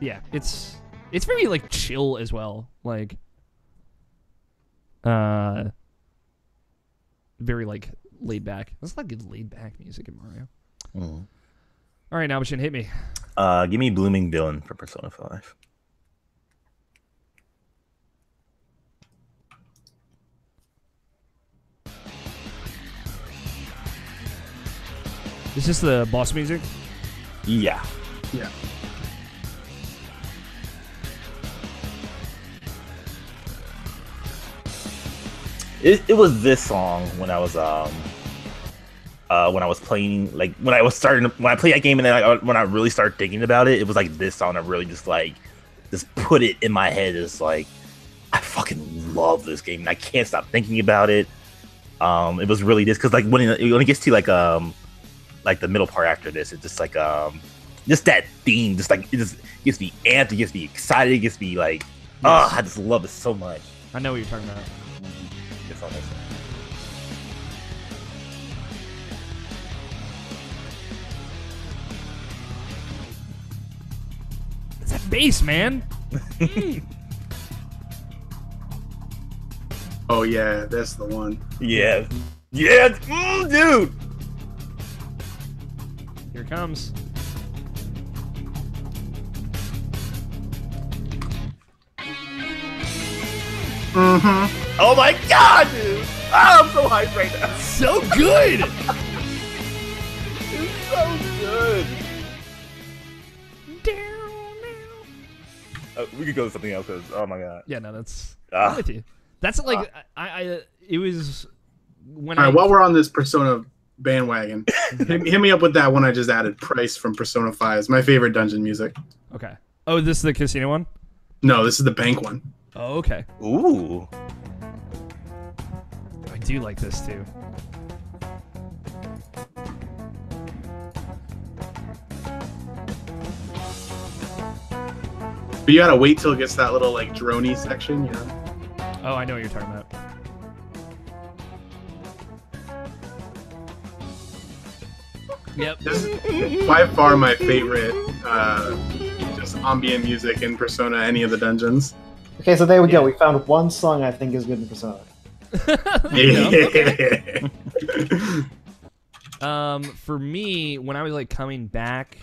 Yeah, it's very like chill as well. Like, very like laid back. That's like good laid back music in Mario. Mm. All right, now Nabashin, hit me. Give me Blooming Villain for Persona 5. Is this the boss music? Yeah. Yeah. It was this song when I was playing, like when I played that game, and then when I really started thinking about it, it was like this song that really just put it in my head. It's like I fucking love this game and I can't stop thinking about it. It was really this because like when it gets to like the middle part after this, it's just like just that theme, just like it just gets me amped, it gets me excited, it gets me like I just love it so much. I know what you're talking about. It's on this. It's that bass, man. Oh yeah, that's the one. Yeah. Yeah, dude. Here it comes. Mm-hmm. Oh my god, dude. Oh, I'm so hyped right now. So good. It's so good. We could go to something else because, oh my god. Yeah, no, that's. I'm with you. That's like it was when All right, while we're on this Persona bandwagon, hit me up with that one I just added. Price from Persona 5 is my favorite dungeon music. Okay. Oh, this is the casino one? No, this is the bank one. Oh, okay. Ooh. I do like this too. But you gotta wait till it gets to that little like droney section, you know? Oh, I know what you're talking about. Yep. This is by far my favorite just ambient music in Persona, any of the dungeons. Okay, so there we go. We found one song I think is good in Persona. For me, when I was like coming back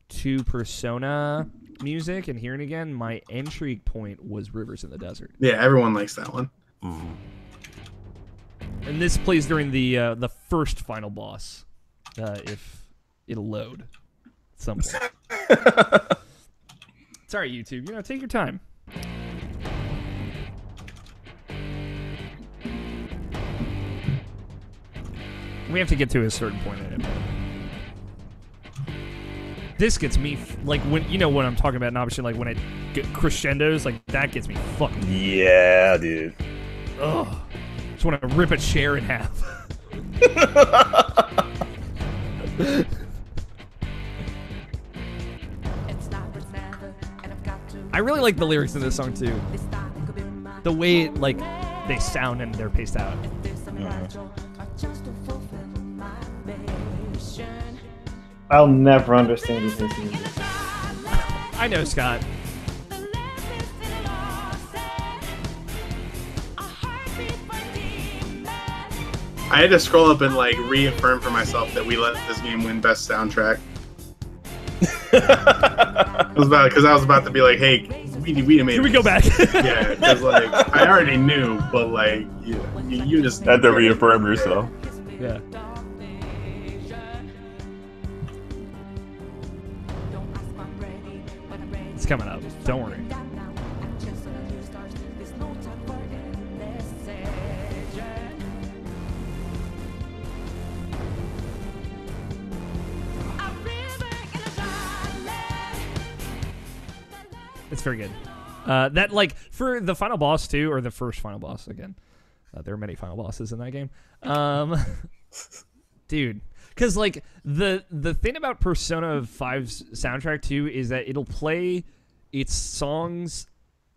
to Persona music and hearing again, my entry point was Rivers in the Desert. Yeah, everyone likes that one. And this plays during the first final boss, if it'll load at some point. Sorry, YouTube. You know, take your time. We have to get to a certain point in it. This gets me like when you know what I'm talking about, Nobishin, like when it crescendos, like that gets me fucking. Yeah, dude. Ugh. Just want to rip a chair in half. I really like the lyrics in this song too. The way like they sound and they're paced out. I'll never understand these music. I know, Scott. I had to scroll up and like reaffirm for myself that we let this game win best soundtrack. Because I was about to be like, hey, we made. Can we go back? Yeah, because like I already knew, but like you just Had to reaffirm yourself. Yeah. It's coming up. Don't worry. It's very good. That like for the final boss too, or the first final boss again. There are many final bosses in that game. Dude, because like the thing about Persona 5's soundtrack too is that it'll play its songs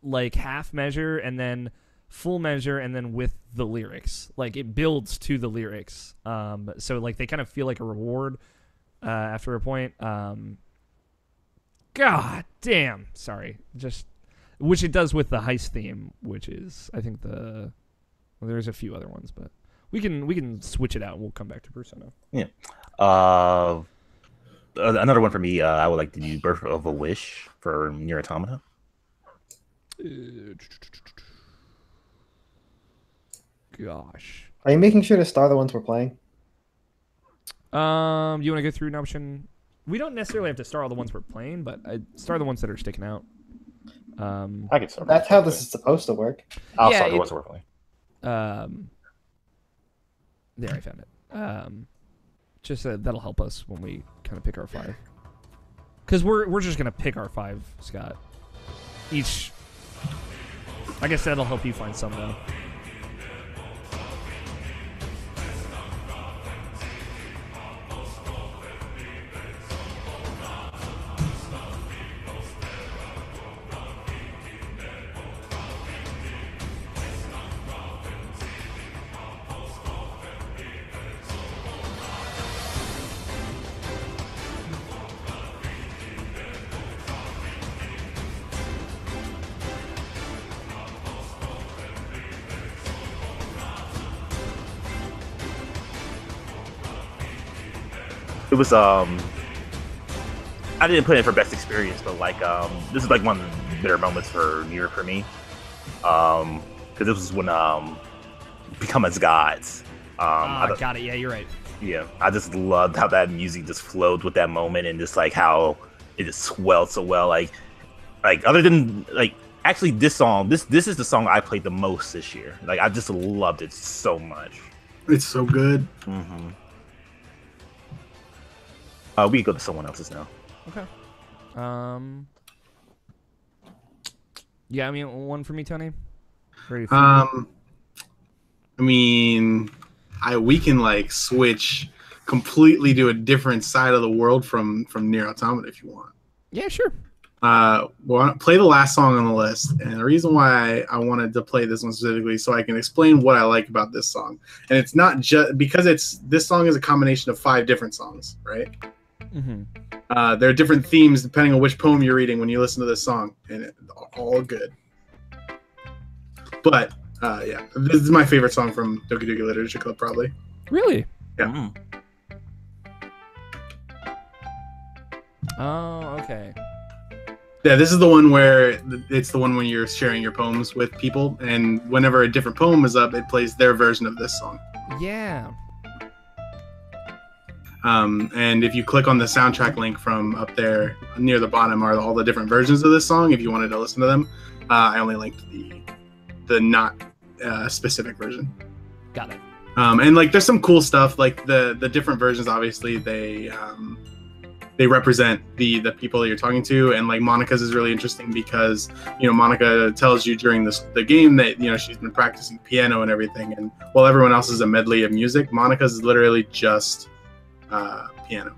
like half measure and then full measure and then with the lyrics. Like it builds to the lyrics. So like they kind of feel like a reward after a point. God damn. Sorry. Just which it does with the heist theme, which is I think there's a few other ones, but we can switch it out and we'll come back to Persona. Yeah. Another one for me, I would like to do Birth of a Wish for Nier Automata. Gosh. Are you making sure to star the ones we're playing? You want to go through an option? We don't necessarily have to star all the ones we're playing, but I star the ones that are sticking out. I can start. That's how this is supposed to work. I'll Yeah, start the ones we're playing. There, I found it. Just that'll help us when we kind of pick our 5. Because we're just gonna pick our 5, Scott. Each. I guess that'll help you find some though. it was I didn't put it for best experience, but like this is like one of the better moments for Nier for me. Because this was when Become as Gods. Got it. Yeah, you're right. Yeah, I just loved how that music just flowed with that moment, and just like how it just swelled so well. Like other than like actually this song, this is the song I played the most this year. Like I just loved it so much. It's so good. Mm-hmm. We can go to someone else's now. Okay. Yeah, I mean, one for me, Tony. Ready for I mean, we can like switch completely to a different side of the world from Nier Automata if you want. Yeah, sure. Well, play the last song on the list, and the reason why I wanted to play this one specifically so I can explain what I like about this song, and it's not just because this song is a combination of 5 different songs, right? Mm-hmm. There are different themes depending on which poem you're reading when you listen to this song, and it's all good. But yeah, this is my favorite song from Doki Doki Literature Club, probably. Really? Yeah. Mm. Oh, okay. Yeah, this is the one where it's the one when you're sharing your poems with people, and whenever a different poem is up, it plays their version of this song. Yeah. And if you click on the soundtrack link from up there near the bottom are all the different versions of this song. If you wanted to listen to them, I only linked the not specific version. Got it. And like there's some cool stuff, like the different versions. Obviously, they represent the people that you're talking to, and like Monica's is really interesting because Monica tells you during the game that she's been practicing piano and everything, and while everyone else is a medley of music, Monica's is literally just piano.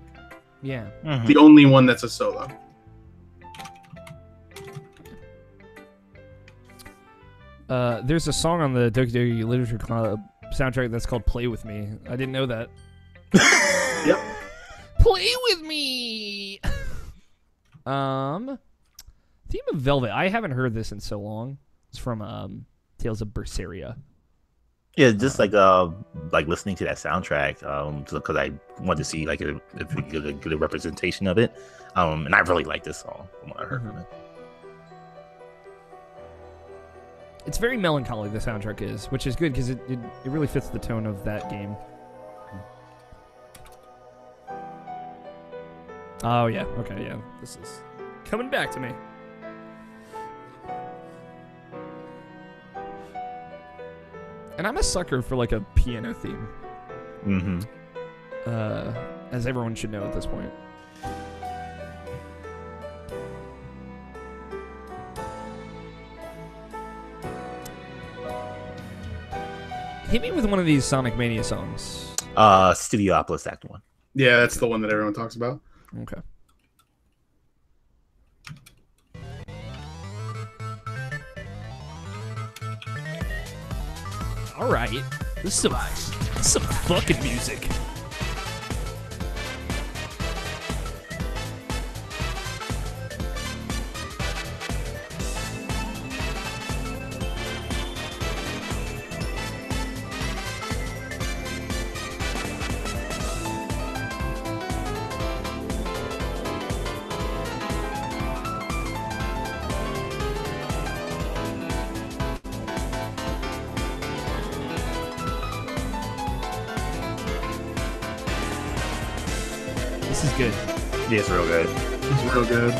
Yeah. Mm-hmm. The only one that's a solo. There's a song on the Doki Doki Literature Club soundtrack that's called "Play with Me." I didn't know that. Yep. Play with me. Theme of Velvet. I haven't heard this in so long. It's from Tales of Berseria. Yeah, just like listening to that soundtrack, because I wanted to see like if we could get a representation of it, and I really like this song from what I heard from it. It's very melancholy, the soundtrack is, which is good because it really fits the tone of that game. Oh yeah, okay, yeah, this is coming back to me. And I'm a sucker for like a piano theme. Mm-hmm. As everyone should know at this point. Hit me with one of these Sonic Mania songs. Studiopolis Act 1. Yeah, that's the one that everyone talks about. Okay. All right. This is some fucking music. This is good. Yeah, it's real good. It's real good.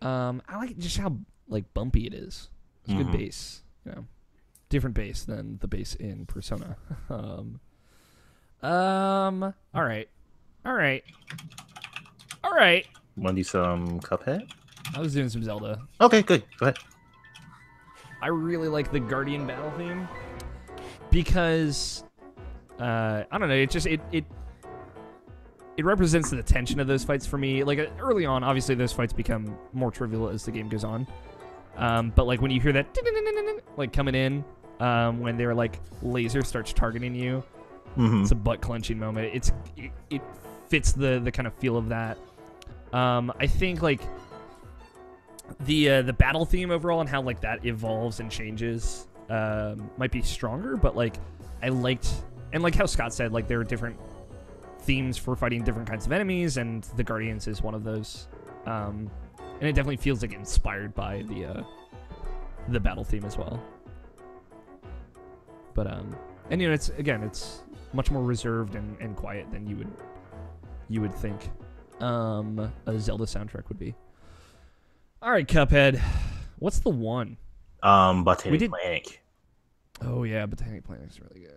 I like just how like bumpy it is. It's good bass, different bass than the bass in Persona. All right. Want to do some Cuphead? I was doing some Zelda. Okay, good. Go ahead. I really like the Guardian battle theme because I don't know. It represents the tension of those fights for me. Like early on, obviously those fights become more trivial as the game goes on. But like when you hear that like coming in, when their like laser starts targeting you, it's a butt clenching moment. It fits the kind of feel of that. I think like the battle theme overall and how like that evolves and changes might be stronger, but like I liked, and like how Scott said, like there are different themes for fighting different kinds of enemies, and the Guardians is one of those. And it definitely feels like inspired by the battle theme as well. But and you know, it's much more reserved and quiet than you would think a Zelda soundtrack would be. All right, Cuphead, what's the one? Botanic Planet. Oh yeah, Botanic Planet's really good.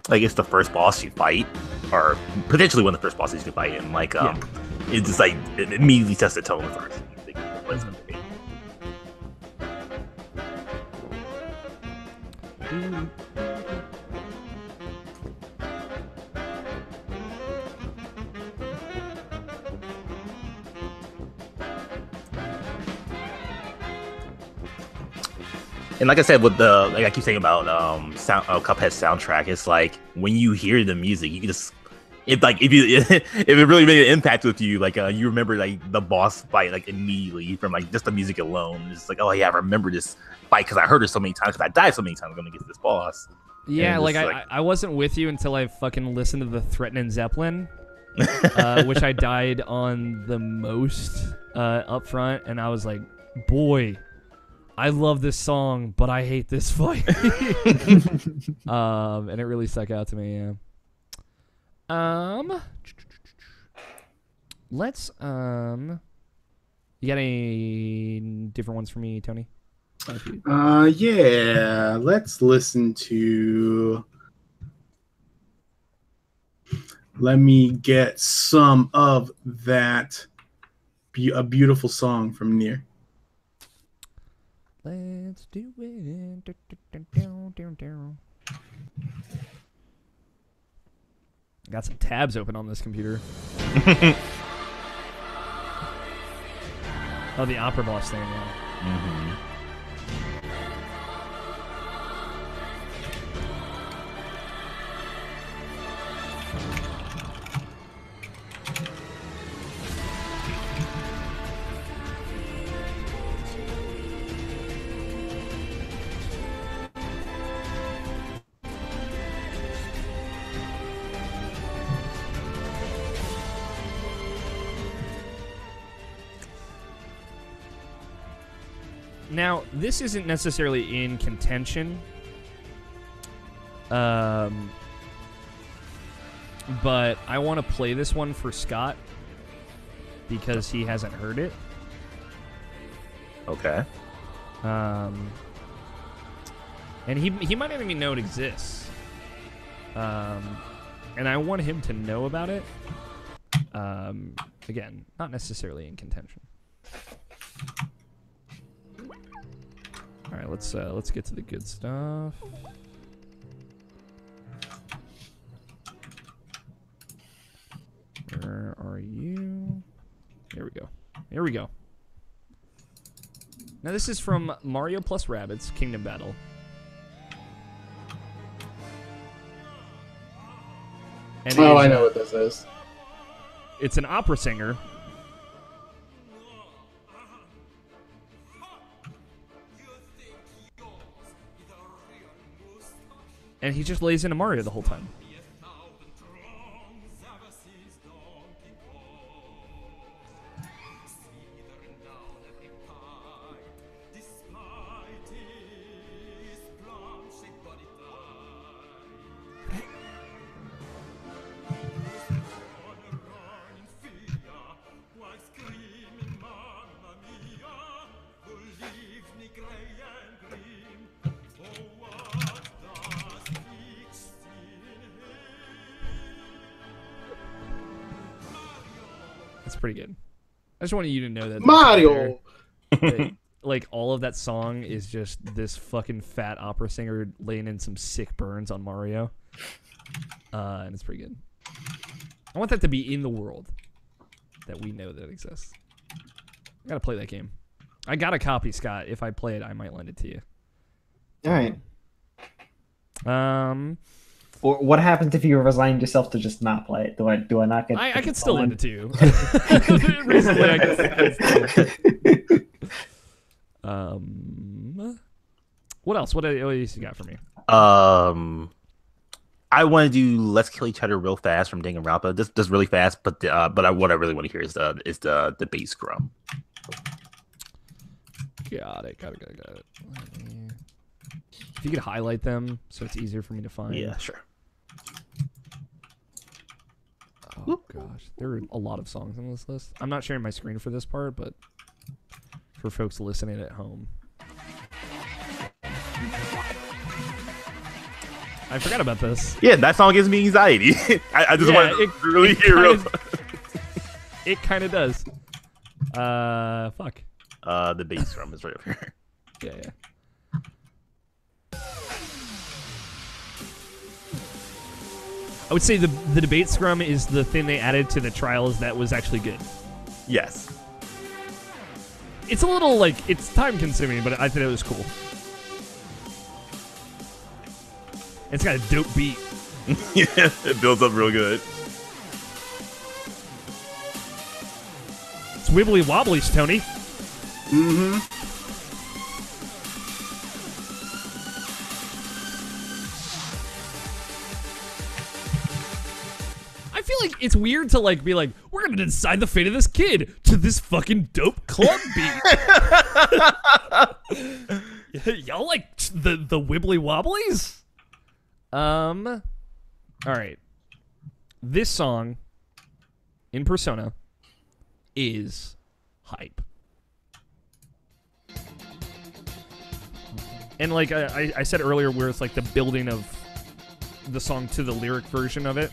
Like it's the first boss you fight, or potentially one of the first bosses you fight, and like it's just like it immediately sets the tone for music. And like I said, with the like I keep saying about Cuphead's soundtrack, it's like when you hear the music, you can just if it really made an impact with you, like you remember like the boss fight like immediately from like just the music alone. It's like, oh yeah, I remember this fight because I heard it so many times because I died so many times going to get to this boss. Yeah, like I wasn't with you until I fucking listened to the Threatening Zeppelin, which I died on the most up front, and I was like, boy, I love this song, but I hate this fight. And it really stuck out to me, yeah. Let's you got any different ones for me, Tony? Yeah, let's listen to. Let me get some of that. A beautiful song from Nier. Let's do it. Got some tabs open on this computer. Oh, the opera boss thing. Yeah. Mm-hmm. Now, this isn't necessarily in contention, but I want to play this one for Scott because he hasn't heard it. Okay. And he might not even know it exists. And I want him to know about it. Again, not necessarily in contention. All right, let's get to the good stuff. Where are you? Here we go. Here we go. Now this is from Mario plus Rabbids Kingdom Battle. And I know what this is. It's an opera singer. And he just lays into Mario the whole time. That's pretty good. I just wanted you to know that Mario. Like all of that song is just this fucking fat opera singer laying in some sick burns on Mario, and it's pretty good. I want that to be in the world that we know that exists. I gotta play that game. I got a copy, Scott. If I play it, I might lend it to you. All right. Or what happens if you resigned yourself to just not play it? Do I not get? I can still lend it to you. Reasonably, I can. What else? What else you got for me? I want to do "Let's Kill Each Other" real fast from Danganronpa. Just really fast, but what I really want to hear is the bass drum. Got it. If you could highlight them so it's easier for me to find. Yeah, sure. Oh gosh, there are a lot of songs on this list. I'm not sharing my screen for this part, but for folks listening at home. I forgot about this. Yeah, that song gives me anxiety. I just want to really hear real. It kind of does. Fuck. The bass drum is right up here. Yeah. I would say the debate scrum is the thing they added to the trials that was actually good. Yes. It's a little, like, it's time consuming, but I think it was cool. It's got a dope beat. Yeah, it builds up real good. It's wibbly wobblies, Tony. Mm-hmm. I feel like it's weird to like be like, we're gonna decide the fate of this kid to this fucking dope club beat. Y'all like the wibbly wobblies? All right. This song in Persona is hype. And like I said earlier, where it's like the building of the song to the lyric version of it.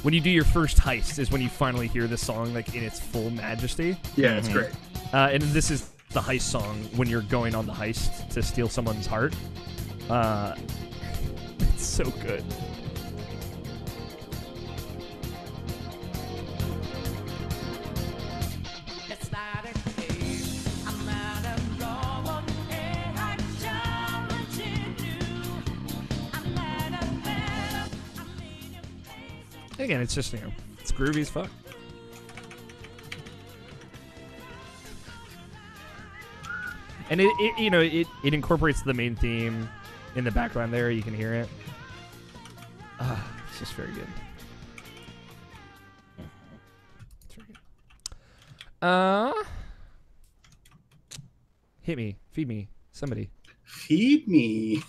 When you do your first heist is when you finally hear this song like in its full majesty. Yeah, it's great. And this is the heist song when you're going on the heist to steal someone's heart. It's so good. Again, it's just, it's groovy as fuck. And it incorporates the main theme in the background there. You can hear it. It's just very good. It's very good. Hit me. Feed me. Somebody. Feed me.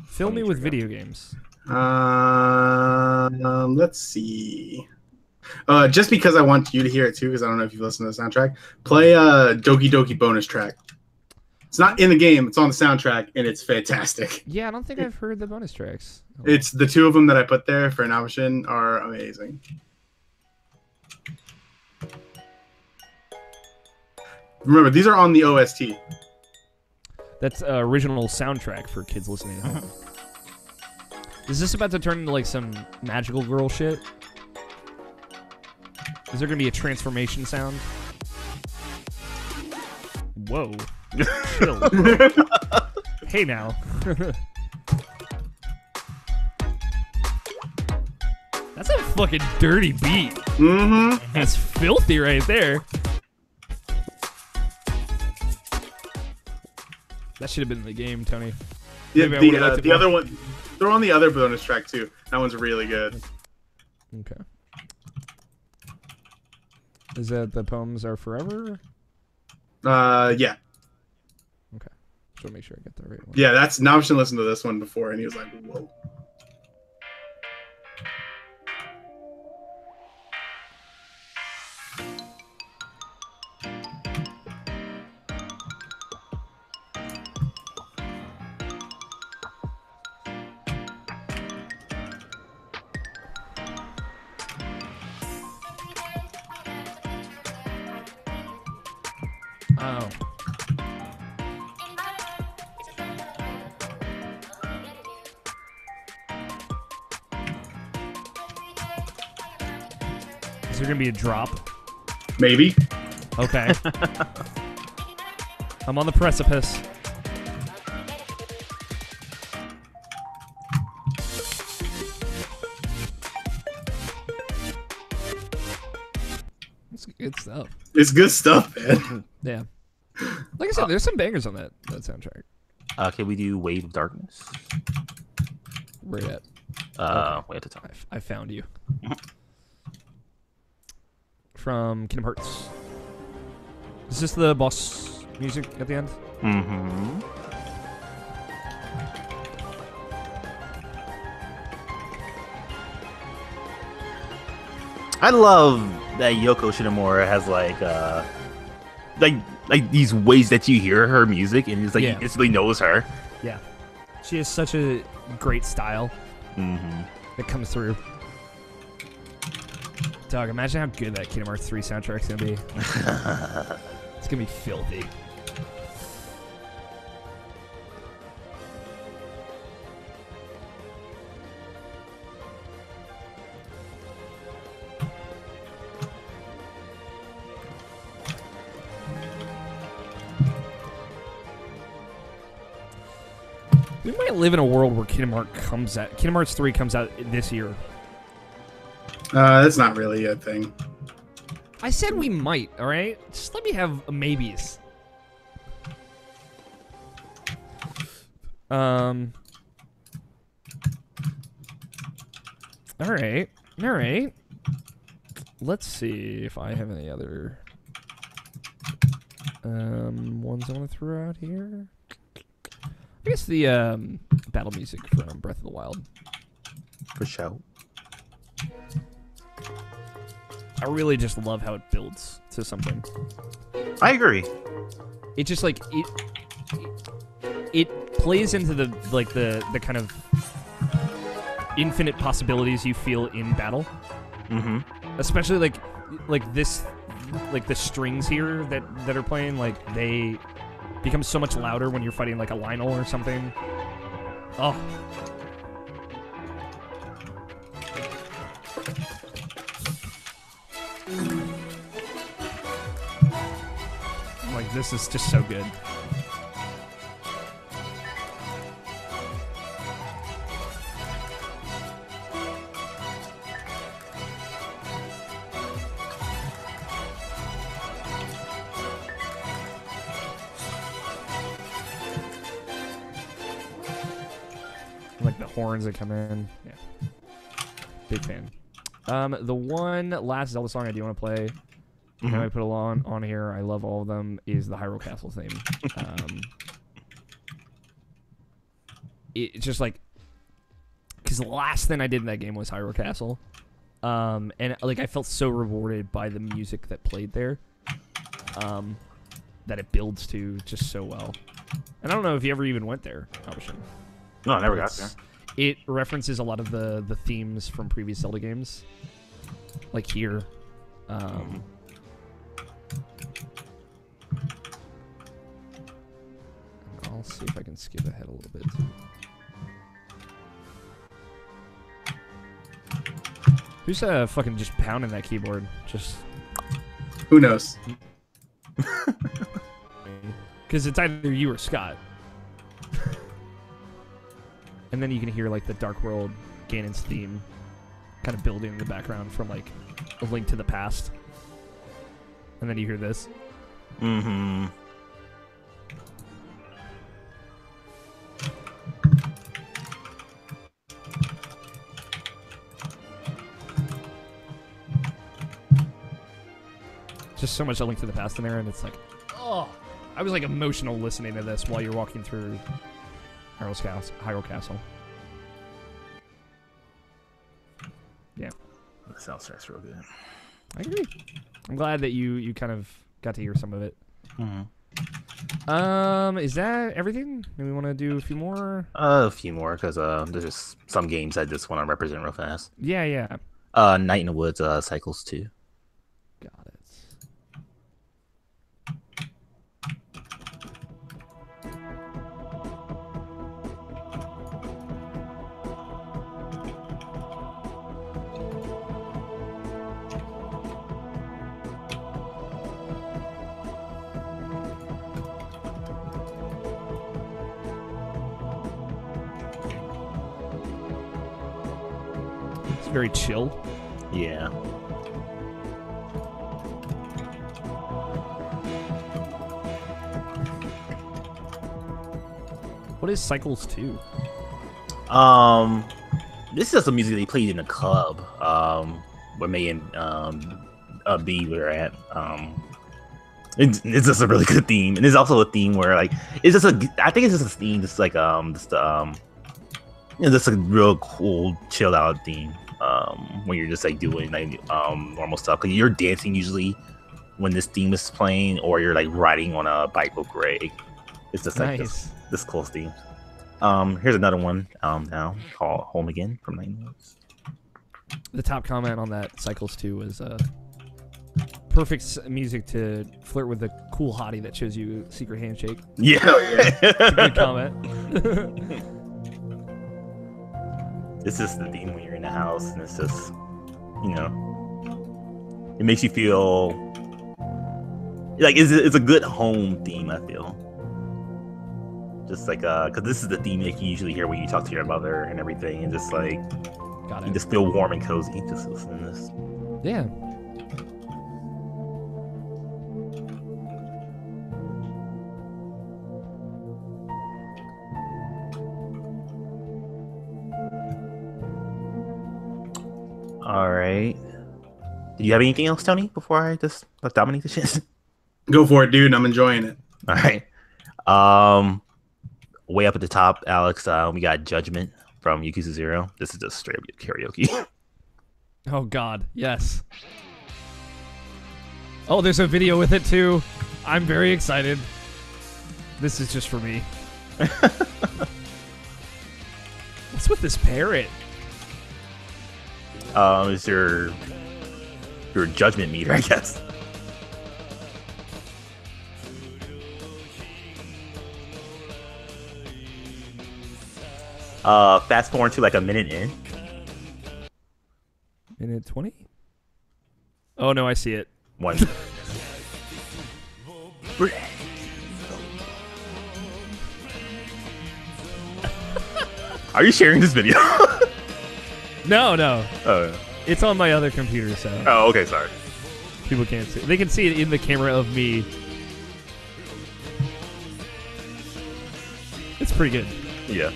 Fill me with video games. Let's see. Just because I want you to hear it too, because I don't know if you've listened to the soundtrack. Play Doki Doki bonus track. It's not in the game; it's on the soundtrack, and it's fantastic. Yeah, I don't think I've heard the bonus tracks. It's the two of them that I put there for an option are amazing. Remember, these are on the OST. That's original soundtrack for kids listening at home. Is this about to turn into like some magical girl shit? Is there gonna be a transformation sound? Whoa. Chill. Hey now. That's a fucking dirty beat. Mm-hmm. That's filthy right there. That should have been in the game, Tony. Yeah, the other one. They're on the other bonus track too. That one's really good. Okay. Is that the poems are forever? Yeah. Okay. Just want to make sure I get the right one. Yeah, that's Navshin listened to this one before, and he was like, "Whoa." Oh. Is there gonna be a drop? Maybe. Okay. I'm on the precipice. good stuff. It's good stuff, man. Yeah. Like I said, there's some bangers on that soundtrack. Can we do Wave of Darkness? Where you at? Way at the top. I found you. From Kingdom Hearts. Is this the boss music at the end? Mm-hmm. I love that Yoko Shinomura has like these ways that you hear her music, and it's like Yeah. you instantly knows her. Yeah. She has such a great style that comes through. Dog, imagine how good that Kingdom Hearts 3 soundtrack's gonna be. It's gonna be filthy. We might live in a world where Kingdom Hearts 3 comes out this year. That's not really a thing. I said we might, alright? Just let me have maybes. Alright. Alright. Let's see if I have any other ones I want to throw out here. I guess the battle music from Breath of the Wild. For sure. I really just love how it builds to something. I agree. It just like it plays into the kind of infinite possibilities you feel in battle. Mm-hmm. Especially like this, like the strings here that are playing, like they become so much louder when you're fighting like a Lionel or something. Oh. Like, this is just so good. Like the horns that come in. Yeah. Big fan. The one last Zelda song I do want to play, and I put it on here, I love all of them, is the Hyrule Castle theme. It's just like, because the last thing I did in that game was Hyrule Castle, and like I felt so rewarded by the music that played there, that it builds to just so well. And I don't know if you ever even went there, Albert. No, I never got there. It references a lot of the themes from previous Zelda games, like here. I'll see if I can skip ahead a little bit. Who's fucking just pounding that keyboard? Just Who knows? because it's either you or Scott. And then you can hear like the Dark World Ganon's theme kind of building in the background from like A Link to the Past. And then you hear this. Mm-hmm. Just so much A Link to the Past in there, and it's like, oh, I was like emotional listening to this while you're walking through Hyrule Castle. Yeah. The soundtrack's real good. I agree. I'm glad that you kind of got to hear some of it. Is that everything? Do we want to do a few more? A few more, because there's just some games I just want to represent real fast. Yeah. Night in the Woods, Cycles 2. Got it. It's very chill. Yeah. What is Cycles 2? This is just some music they played in a club. Where May and B were at. It's just a really good theme, and it's also a theme where like it's just I think it's just a theme, just like just a real cool chilled out theme. When you're just like doing like normal stuff, because you're dancing usually when this theme is playing, or you're like riding on a bike with Greg. It's just like this cool theme. Here's another one now called Home Again from 9 Notes. The top comment on that Cycles 2 was perfect music to flirt with the cool hottie that shows you secret handshake. Yeah. It's a good comment. It's just the theme when you're in the house, and it's just, it makes you feel like it's a good home theme, I feel. Just like, because this is the theme that you usually hear when you talk to your mother and everything, and just like, Got it. you just feel warm and cozy just listening to this. Yeah. All right. Do you have anything else, Tony, before I just dominate the shit? Go for it, dude. I'm enjoying it. All right. Way up at the top, Alex, we got Judgment from Yakuza 0. This is just straight up karaoke. Oh God, yes. Oh, there's a video with it too. I'm very excited. This is just for me. What's with this parrot? Is your judgment meter, I guess. Fast forward to like a minute in. Minute 20? Oh no, I see it. One. Are you sharing this video? No. Oh. It's on my other computer, so Oh, okay, sorry. people can't see it. They can see it in the camera of me. It's pretty good. Yeah.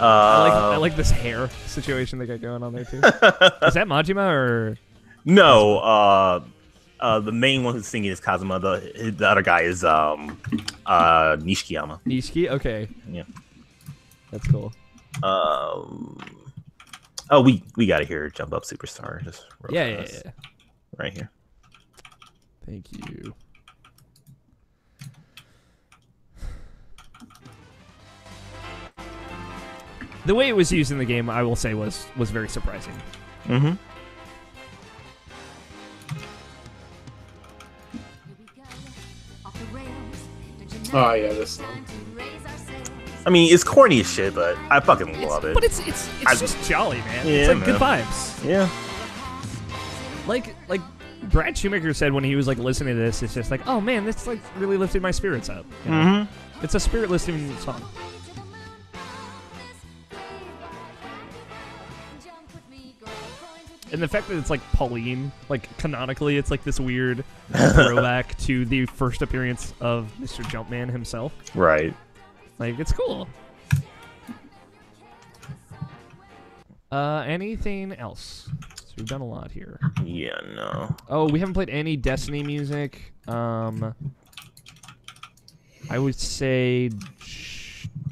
I like this hair situation they got going on there too. Is that Majima or No, the main one who's singing is Kazuma. The other guy is Nishikiyama. Nishiki? Okay, Yeah. that's cool. Oh, we gotta hear Jump Up Superstar. Just real Yeah. fast. Right here. Thank you. The way it was used in the game, I will say, was very surprising. Mm-hmm. Oh yeah, this song. I mean, it's corny as shit, but I fucking love it. But it's just jolly, man. Yeah, It's like good man. vibes. Yeah. Like Brad Shoemaker said when he was like listening to this, it's just like, oh man, this like really lifted my spirits up. You know? Mm-hmm. It's a spirit lifting song. And the fact that it's like Pauline, like canonically, it's like this weird throwback to the first appearance of Mr. Jumpman himself. Right. Like, it's cool. Anything else? So we've done a lot here. Yeah, no. Oh, we haven't played any Destiny music. I would say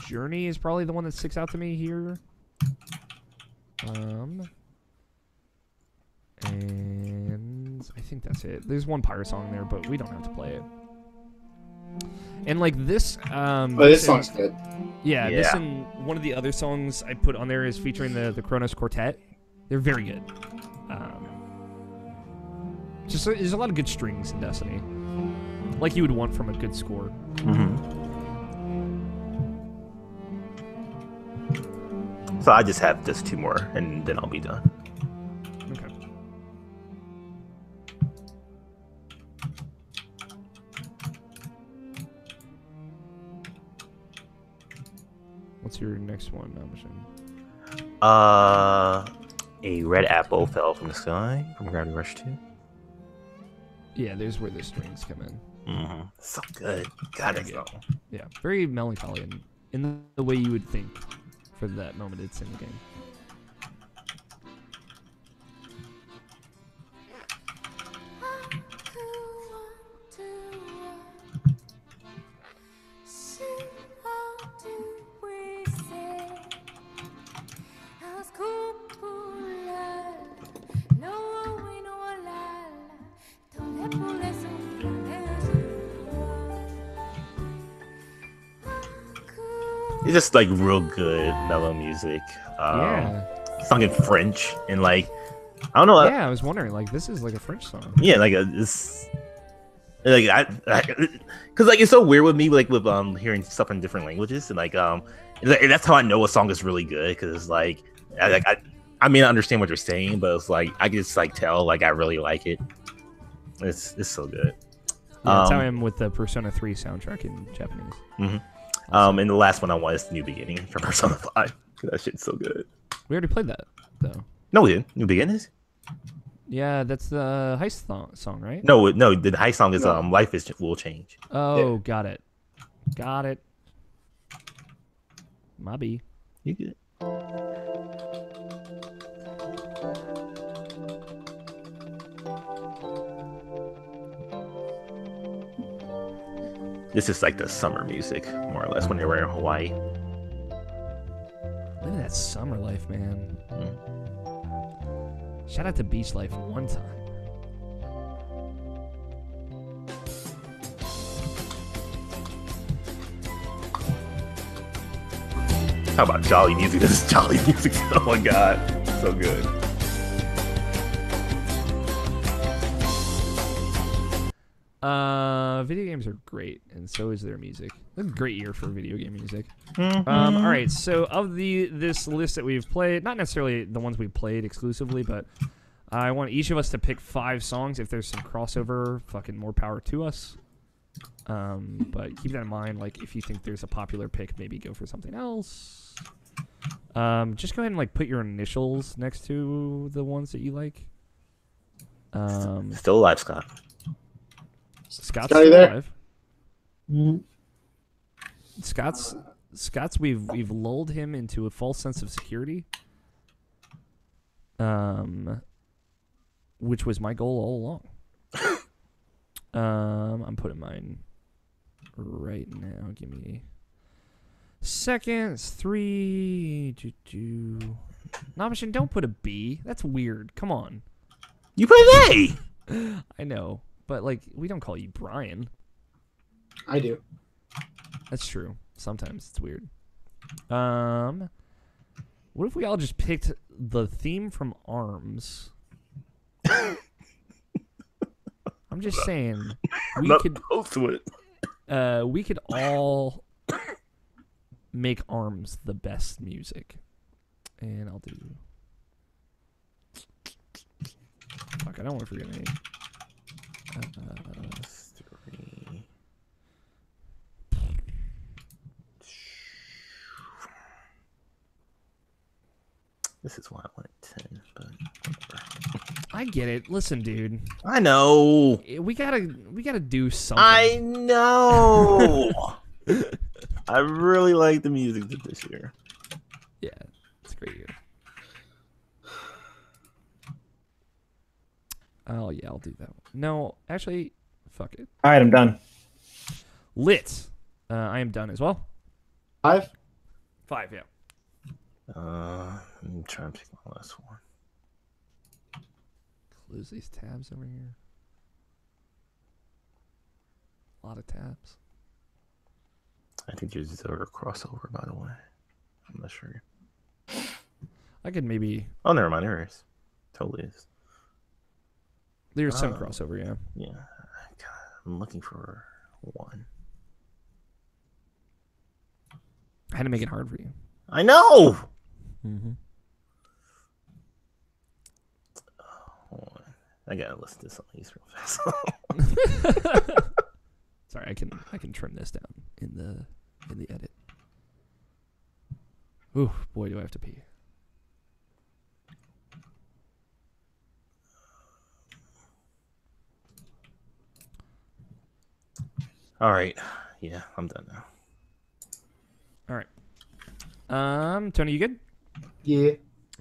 Journey is probably the one that sticks out to me here. And I think that's it. There's one pirate song there, but we don't have to play it. And like this, This song's good. yeah, this Yeah. and one of the other songs I put on there is featuring the Kronos Quartet. They're very good. Just there's a lot of good strings in Destiny, like you would want from a good score. Mm-hmm. So I just have just 2 more, and then I'll be done. Okay. What's your next one, Mission? A red apple fell from the sky from Gravity Rush 2. Yeah, there's where the strings come in. So good. God, Very it's good. so. Yeah, very melancholy in the way you would think for that moment it's in the game. It's just like real good mellow music. Yeah. Sung in French and like I don't know. Yeah, I was wondering, like, this is like a French song. Yeah, like it's like because like it's so weird with me, like with hearing stuff in different languages, and like that's how I know a song is really good because it's like I may not understand what you're saying, but it's like I can just like tell like I really like it. It's so good. Yeah, that's how I am with the Persona 3 soundtrack in Japanese. And the last one I want is New Beginning from Persona 5. That shit's so good. We already played that, though. No, we didn't. New Beginnings? Yeah, that's the heist song, right? No, the high song is Life Will Change. Oh, got it. Got it. My B. You good? This is like the summer music, more or less, when they were in Hawaii. Look at that summer life, man. Shout out to beach life one time. How about jolly music? This is jolly music. Oh my god, so good. Video games are great, and so is their music. A great year for video game music. All right, so of this list that we've played, not necessarily the ones we played exclusively, but I want each of us to pick 5 songs. If there's some crossover, fucking more power to us. But keep that in mind. Like, if you think there's a popular pick, maybe go for something else. Just go ahead and like put your initials next to the ones that you like. Still alive, Scott. Scott's Scotty still there? alive. Scott's we've lulled him into a false sense of security. Which was my goal all along. I'm putting mine right now. Give me seconds. 3. Nomishin, don't put a B. That's weird. Come on. You put an A. I know, but like we don't call you Brian. I do. That's true. Sometimes it's weird. What if we all just picked the theme from ARMS? I'm just saying we could all make ARMS the best music. And I'll do fuck, I don't want to forget any. 3. This is why I wanted 10, but whatever. I get it. Listen, dude. I know. We gotta do something. I know. I really like the music this year. Yeah, it's a great year. Oh yeah, I'll do that one. No, actually, fuck it. All right, I'm done. Lit. I am done as well. 5? 5, yeah. I'm trying to pick my last one. Close these tabs over here. A lot of tabs. I think there's a crossover, by the way. I'm not sure. I could maybe. Oh, never mind. There is. Totally is. There's some crossover, yeah. Yeah. God, I'm looking for one. I had to make it hard for you. I know. Mm-hmm. Oh, I gotta listen to some of these real fast. Sorry, I can trim this down in the edit. Ooh, boy, do I have to pee. All right. Yeah, I'm done now. All right. Tony, you good? Yeah.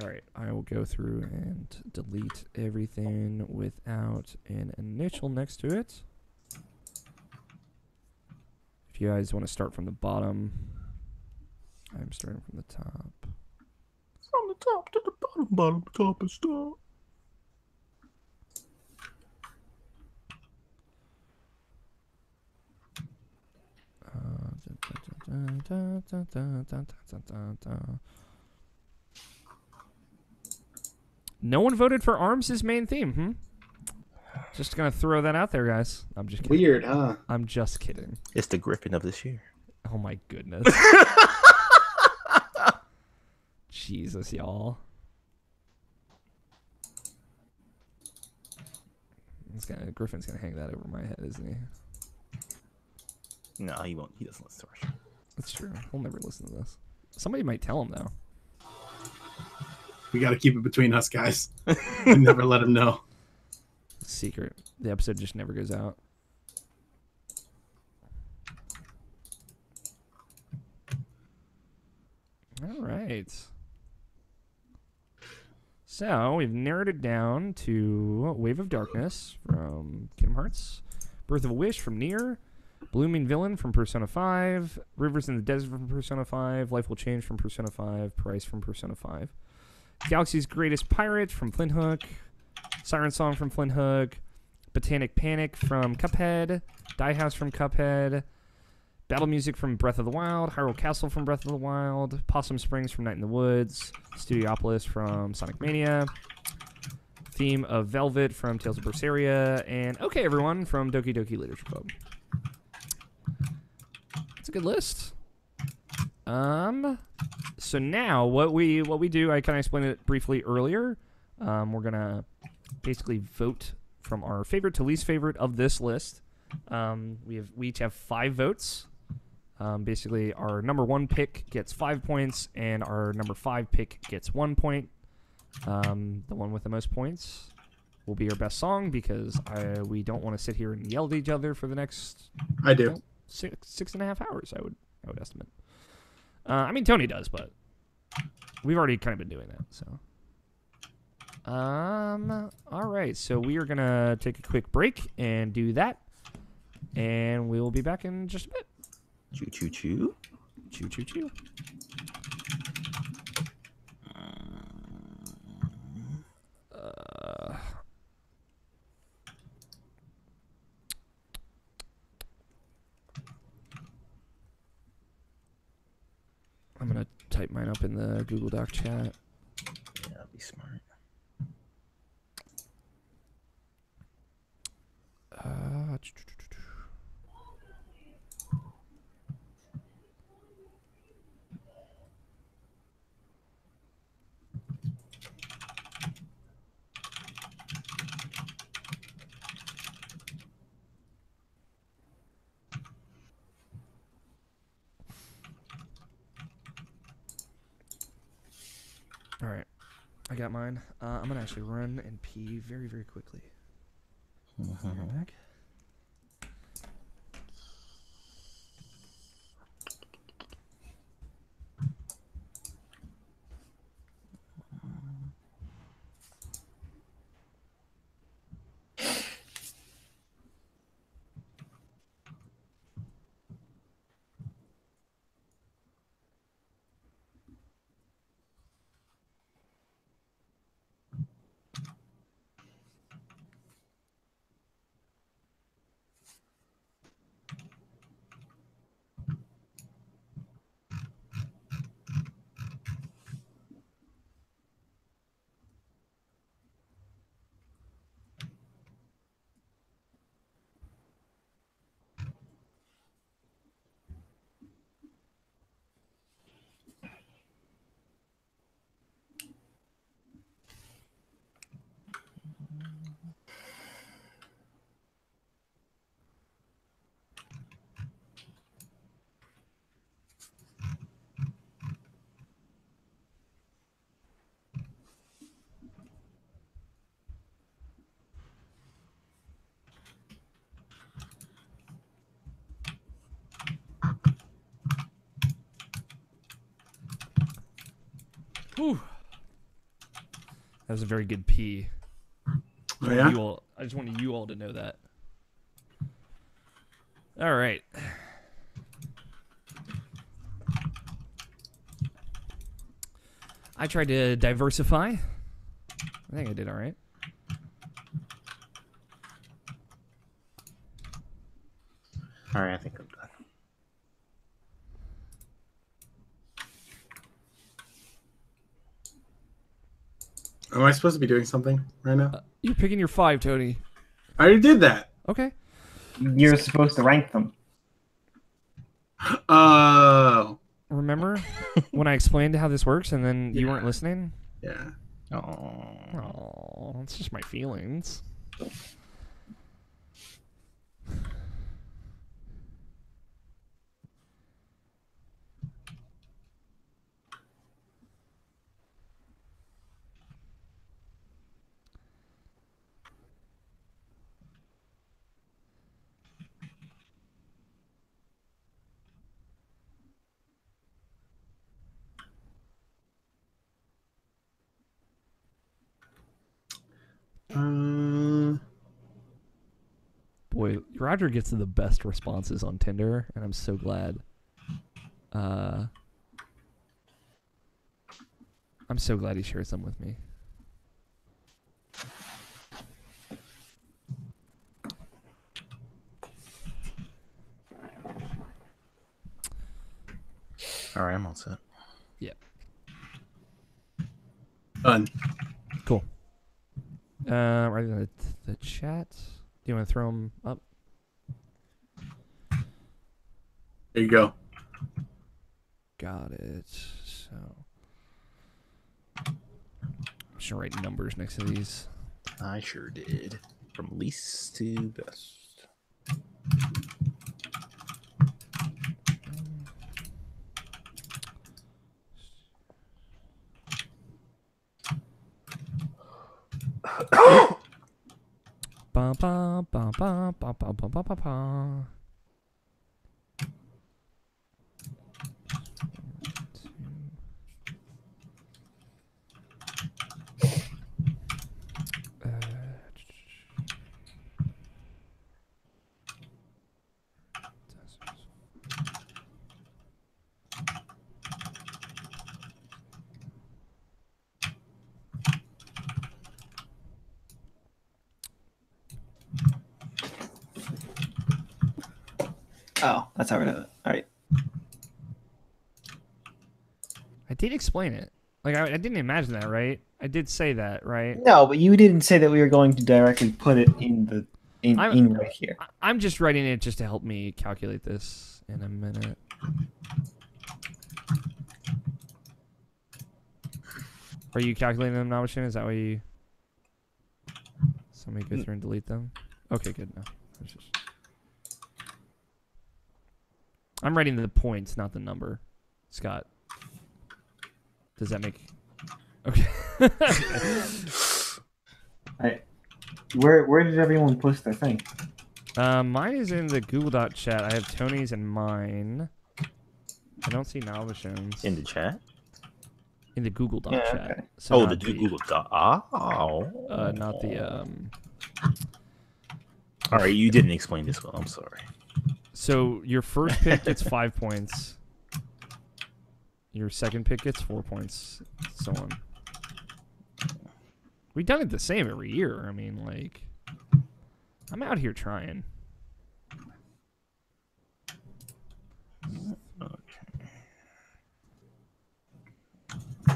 All right. I will go through and delete everything without an initial next to it. If you guys want to start from the bottom, I'm starting from the top. From the top to the bottom, bottom, top, and stop. No one voted for ARMS' main theme, Just gonna throw that out there, guys. I'm just kidding. Weird, huh? I'm just kidding. It's the Griffin of this year. Oh my goodness. Jesus, y'all. Griffin's gonna hang that over my head, isn't he? No, he won't. He doesn't listen to our show. That's true. He'll never listen to this. Somebody might tell him though. We got to keep it between us, guys. We never let him know. Secret. The episode just never goes out. All right. So we've narrowed it down to Wave of Darkness from Kingdom Hearts, Birth of a Wish from Nier, Blooming Villain from Persona 5, Rivers in the Desert from Persona 5, Life Will Change from Persona 5, Price from Persona 5, Galaxy's Greatest Pirate from Flint Hook, Siren Song from Flint Hook, Botanic Panic from Cuphead, Die House from Cuphead, Battle Music from Breath of the Wild, Hyrule Castle from Breath of the Wild, Possum Springs from Night in the Woods, Studiopolis from Sonic Mania, Theme of Velvet from Tales of Berseria, and Okay Everyone from Doki Doki Literature Club. It's a good list. So now what we do, I kind of explained it briefly earlier. We're gonna basically vote from our favorite to least favorite of this list. We each have 5 votes. Basically, our number 1 pick gets 5 points, and our number 5 pick gets 1 point. The one with the most points will be our best song because we don't want to sit here and yell at each other for the next. I do. 6.5 hours. I would estimate. I mean, Tony does, but we've already kind of been doing that. So, all right. So we are gonna take a quick break and do that, and we will be back in just a bit. Choo choo choo. Choo choo choo. I'm gonna type mine up in the Google Doc chat. Yeah, be smart. All right, I got mine. I'm gonna actually run and pee very, very quickly. Be right back. Whew. That was a very good pee. Oh, yeah? I just wanted you all to know that. All right. I tried to diversify. I think I did all right. All right, I think I'm done. Am I supposed to be doing something right now? You're picking your 5, Tony. I already did that. Okay. You're supposed to rank them. Oh. Remember when I explained how this works and then you weren't listening? Yeah. Oh, it's just my feelings. Boy, Roger gets the best responses on Tinder, and I'm so glad. I'm so glad he shares them with me. All right, I'm all set. Yeah. Done. Cool. Right in the chat. Do you want to throw them up? There you go. Got it. So, I'm just gonna write numbers next to these. I sure did. From least to best. Ba ba ba ba ba ba ba ba ba ba. Oh, that's how we're doing it. All right. I did explain it. Like, I didn't imagine that, right? I did say that, right? No, but you didn't say that we were going to directly put it in the in right here. I'm just writing it just to help me calculate this in a minute. Are you calculating them now, Shannon? Is that why you... Somebody go through and delete them? Okay, good. No. I'm writing the points, not the number. Scott. Does that make... Okay. Where did everyone post their thing? Mine is in the Google Doc chat. I have Tony's and mine. I don't see Nalvishin's. In the chat? In the Google Doc Yeah, chat. okay. So Oh, not the Google Doc. Oh. not the All right, you didn't explain this well. I'm sorry. So your first pick gets 5 points. Your second pick gets 4 points. So on. We've done it the same every year. I mean, like, I'm out here trying. Okay. How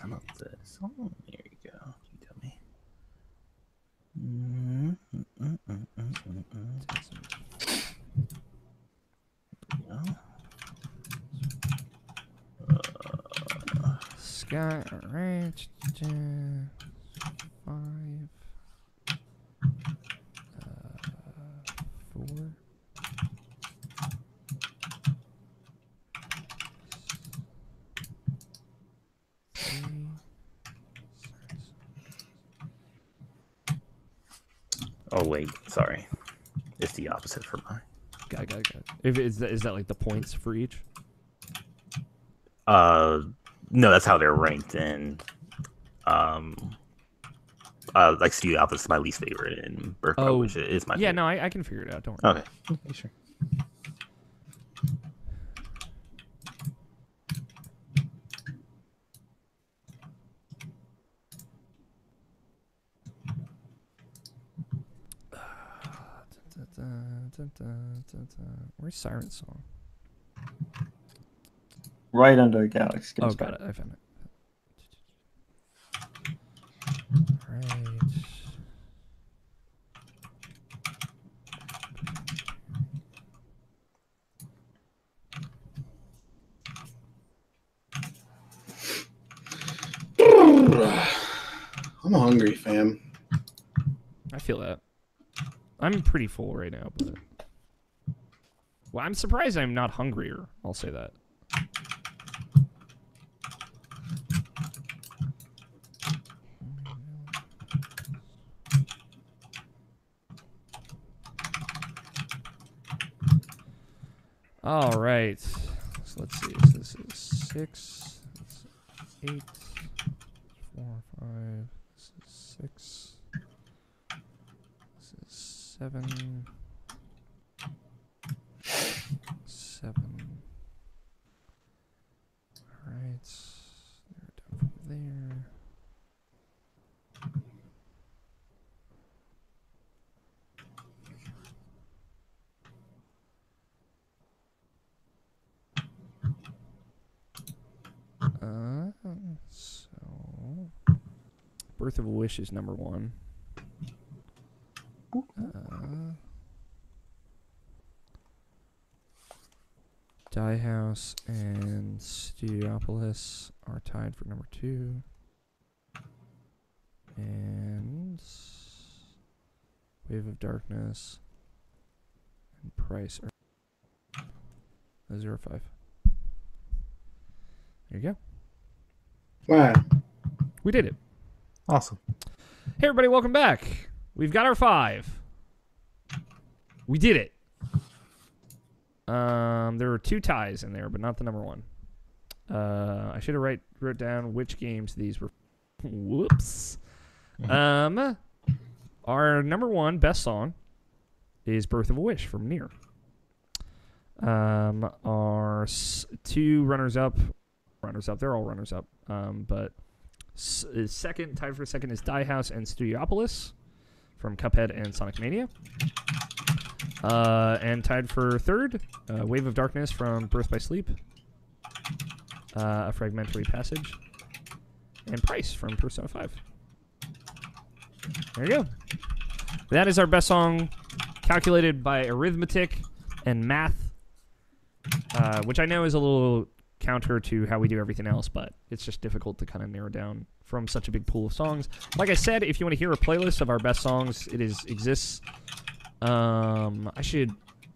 about this? Oh, there you go. You tell me. Sky, alright. 5. 4. Oh wait, sorry. It's the opposite for mine. Got it. Is that like the points for each? No, that's how they're ranked, and like Studio Alpha is my least favorite, and Birth by Wish is my yeah. favorite. No, I can figure it out. Don't worry. Okay. Sure. Where's Siren Song? Right under Galaxy. Oh, got it. I found it. Right. I'm hungry, fam. I feel that. I'm pretty full right now, but well, I'm surprised I'm not hungrier. I'll say that. All right. So let's see. So this is 6, 8, 4, 5. This is 6. This is 7. 7. All right. Narrow down from there. So Birth of a Wish is number 1. Die House and Studiopolis are tied for number 2. And Wave of Darkness and Price are 0-5. There you go. Wow. We did it. Awesome. Hey, everybody, welcome back. We've got our 5. We did it. There were 2 ties in there, but not the number 1. I should have wrote down which games these were. Whoops. Our number 1 best song is Birth of a Wish from Nier. Our 2 runners-up, they're all runners-up, but second, tied for second is Die House and Studiopolis from Cuphead and Sonic Mania. And tied for third, Wave of Darkness from Birth by Sleep, A Fragmentary Passage, and Price from Persona 5. There you go. That is our best song, calculated by arithmetic and math, which I know is a little counter to how we do everything else, but it's just difficult to kind of narrow down from such a big pool of songs. Like I said, if you want to hear a playlist of our best songs, it exists. I should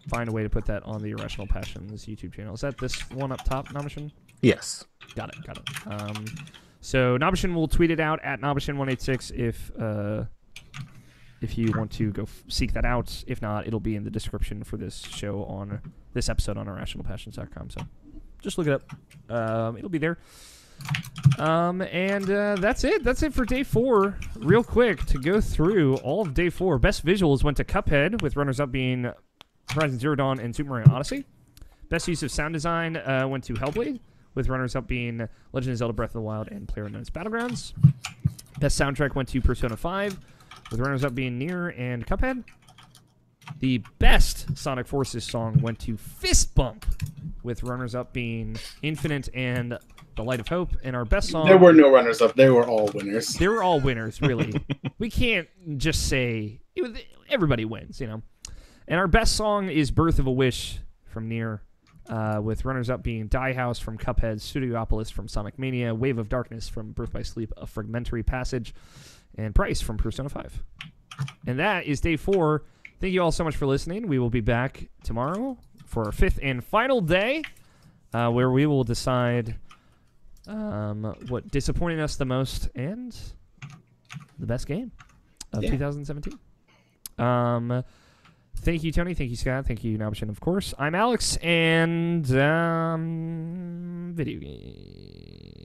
find a way to put that on the Irrational Passions YouTube channel. Is that this one up top, Nabishin? Yes. Got it. So Nabishin will tweet it out at Nabishin186 if you want to go seek that out. If not, it'll be in the description for this show on this episode on irrationalpassions.com. So just look it up. It'll be there. And that's it. That's it for day 4. Real quick, to go through all of day 4. Best visuals went to Cuphead, with runners-up being Horizon Zero Dawn and Super Mario Odyssey. Best use of sound design went to Hellblade, with runners-up being Legend of Zelda Breath of the Wild and PlayerUnknown's Battlegrounds. Best soundtrack went to Persona 5, with runners-up being Nier and Cuphead. The best Sonic Forces song went to Fist Bump, with runners-up being Infinite and The Light of Hope. And our best song... There were no runners-up. They were all winners. They were all winners, really. We can't just say... everybody wins, you know. And our best song is Birth of a Wish from Nier, with runners-up being Die House from Cuphead, Studiopolis from Sonic Mania, Wave of Darkness from Birth by Sleep, A Fragmentary Passage, and Price from Persona 5. And that is day 4. Thank you all so much for listening. We will be back tomorrow for our 5th and final day, where we will decide what disappointed us the most and the best game of 2017. Thank you, Tony. Thank you, Scott. Thank you, Nabishin, of course. I'm Alex, and video game.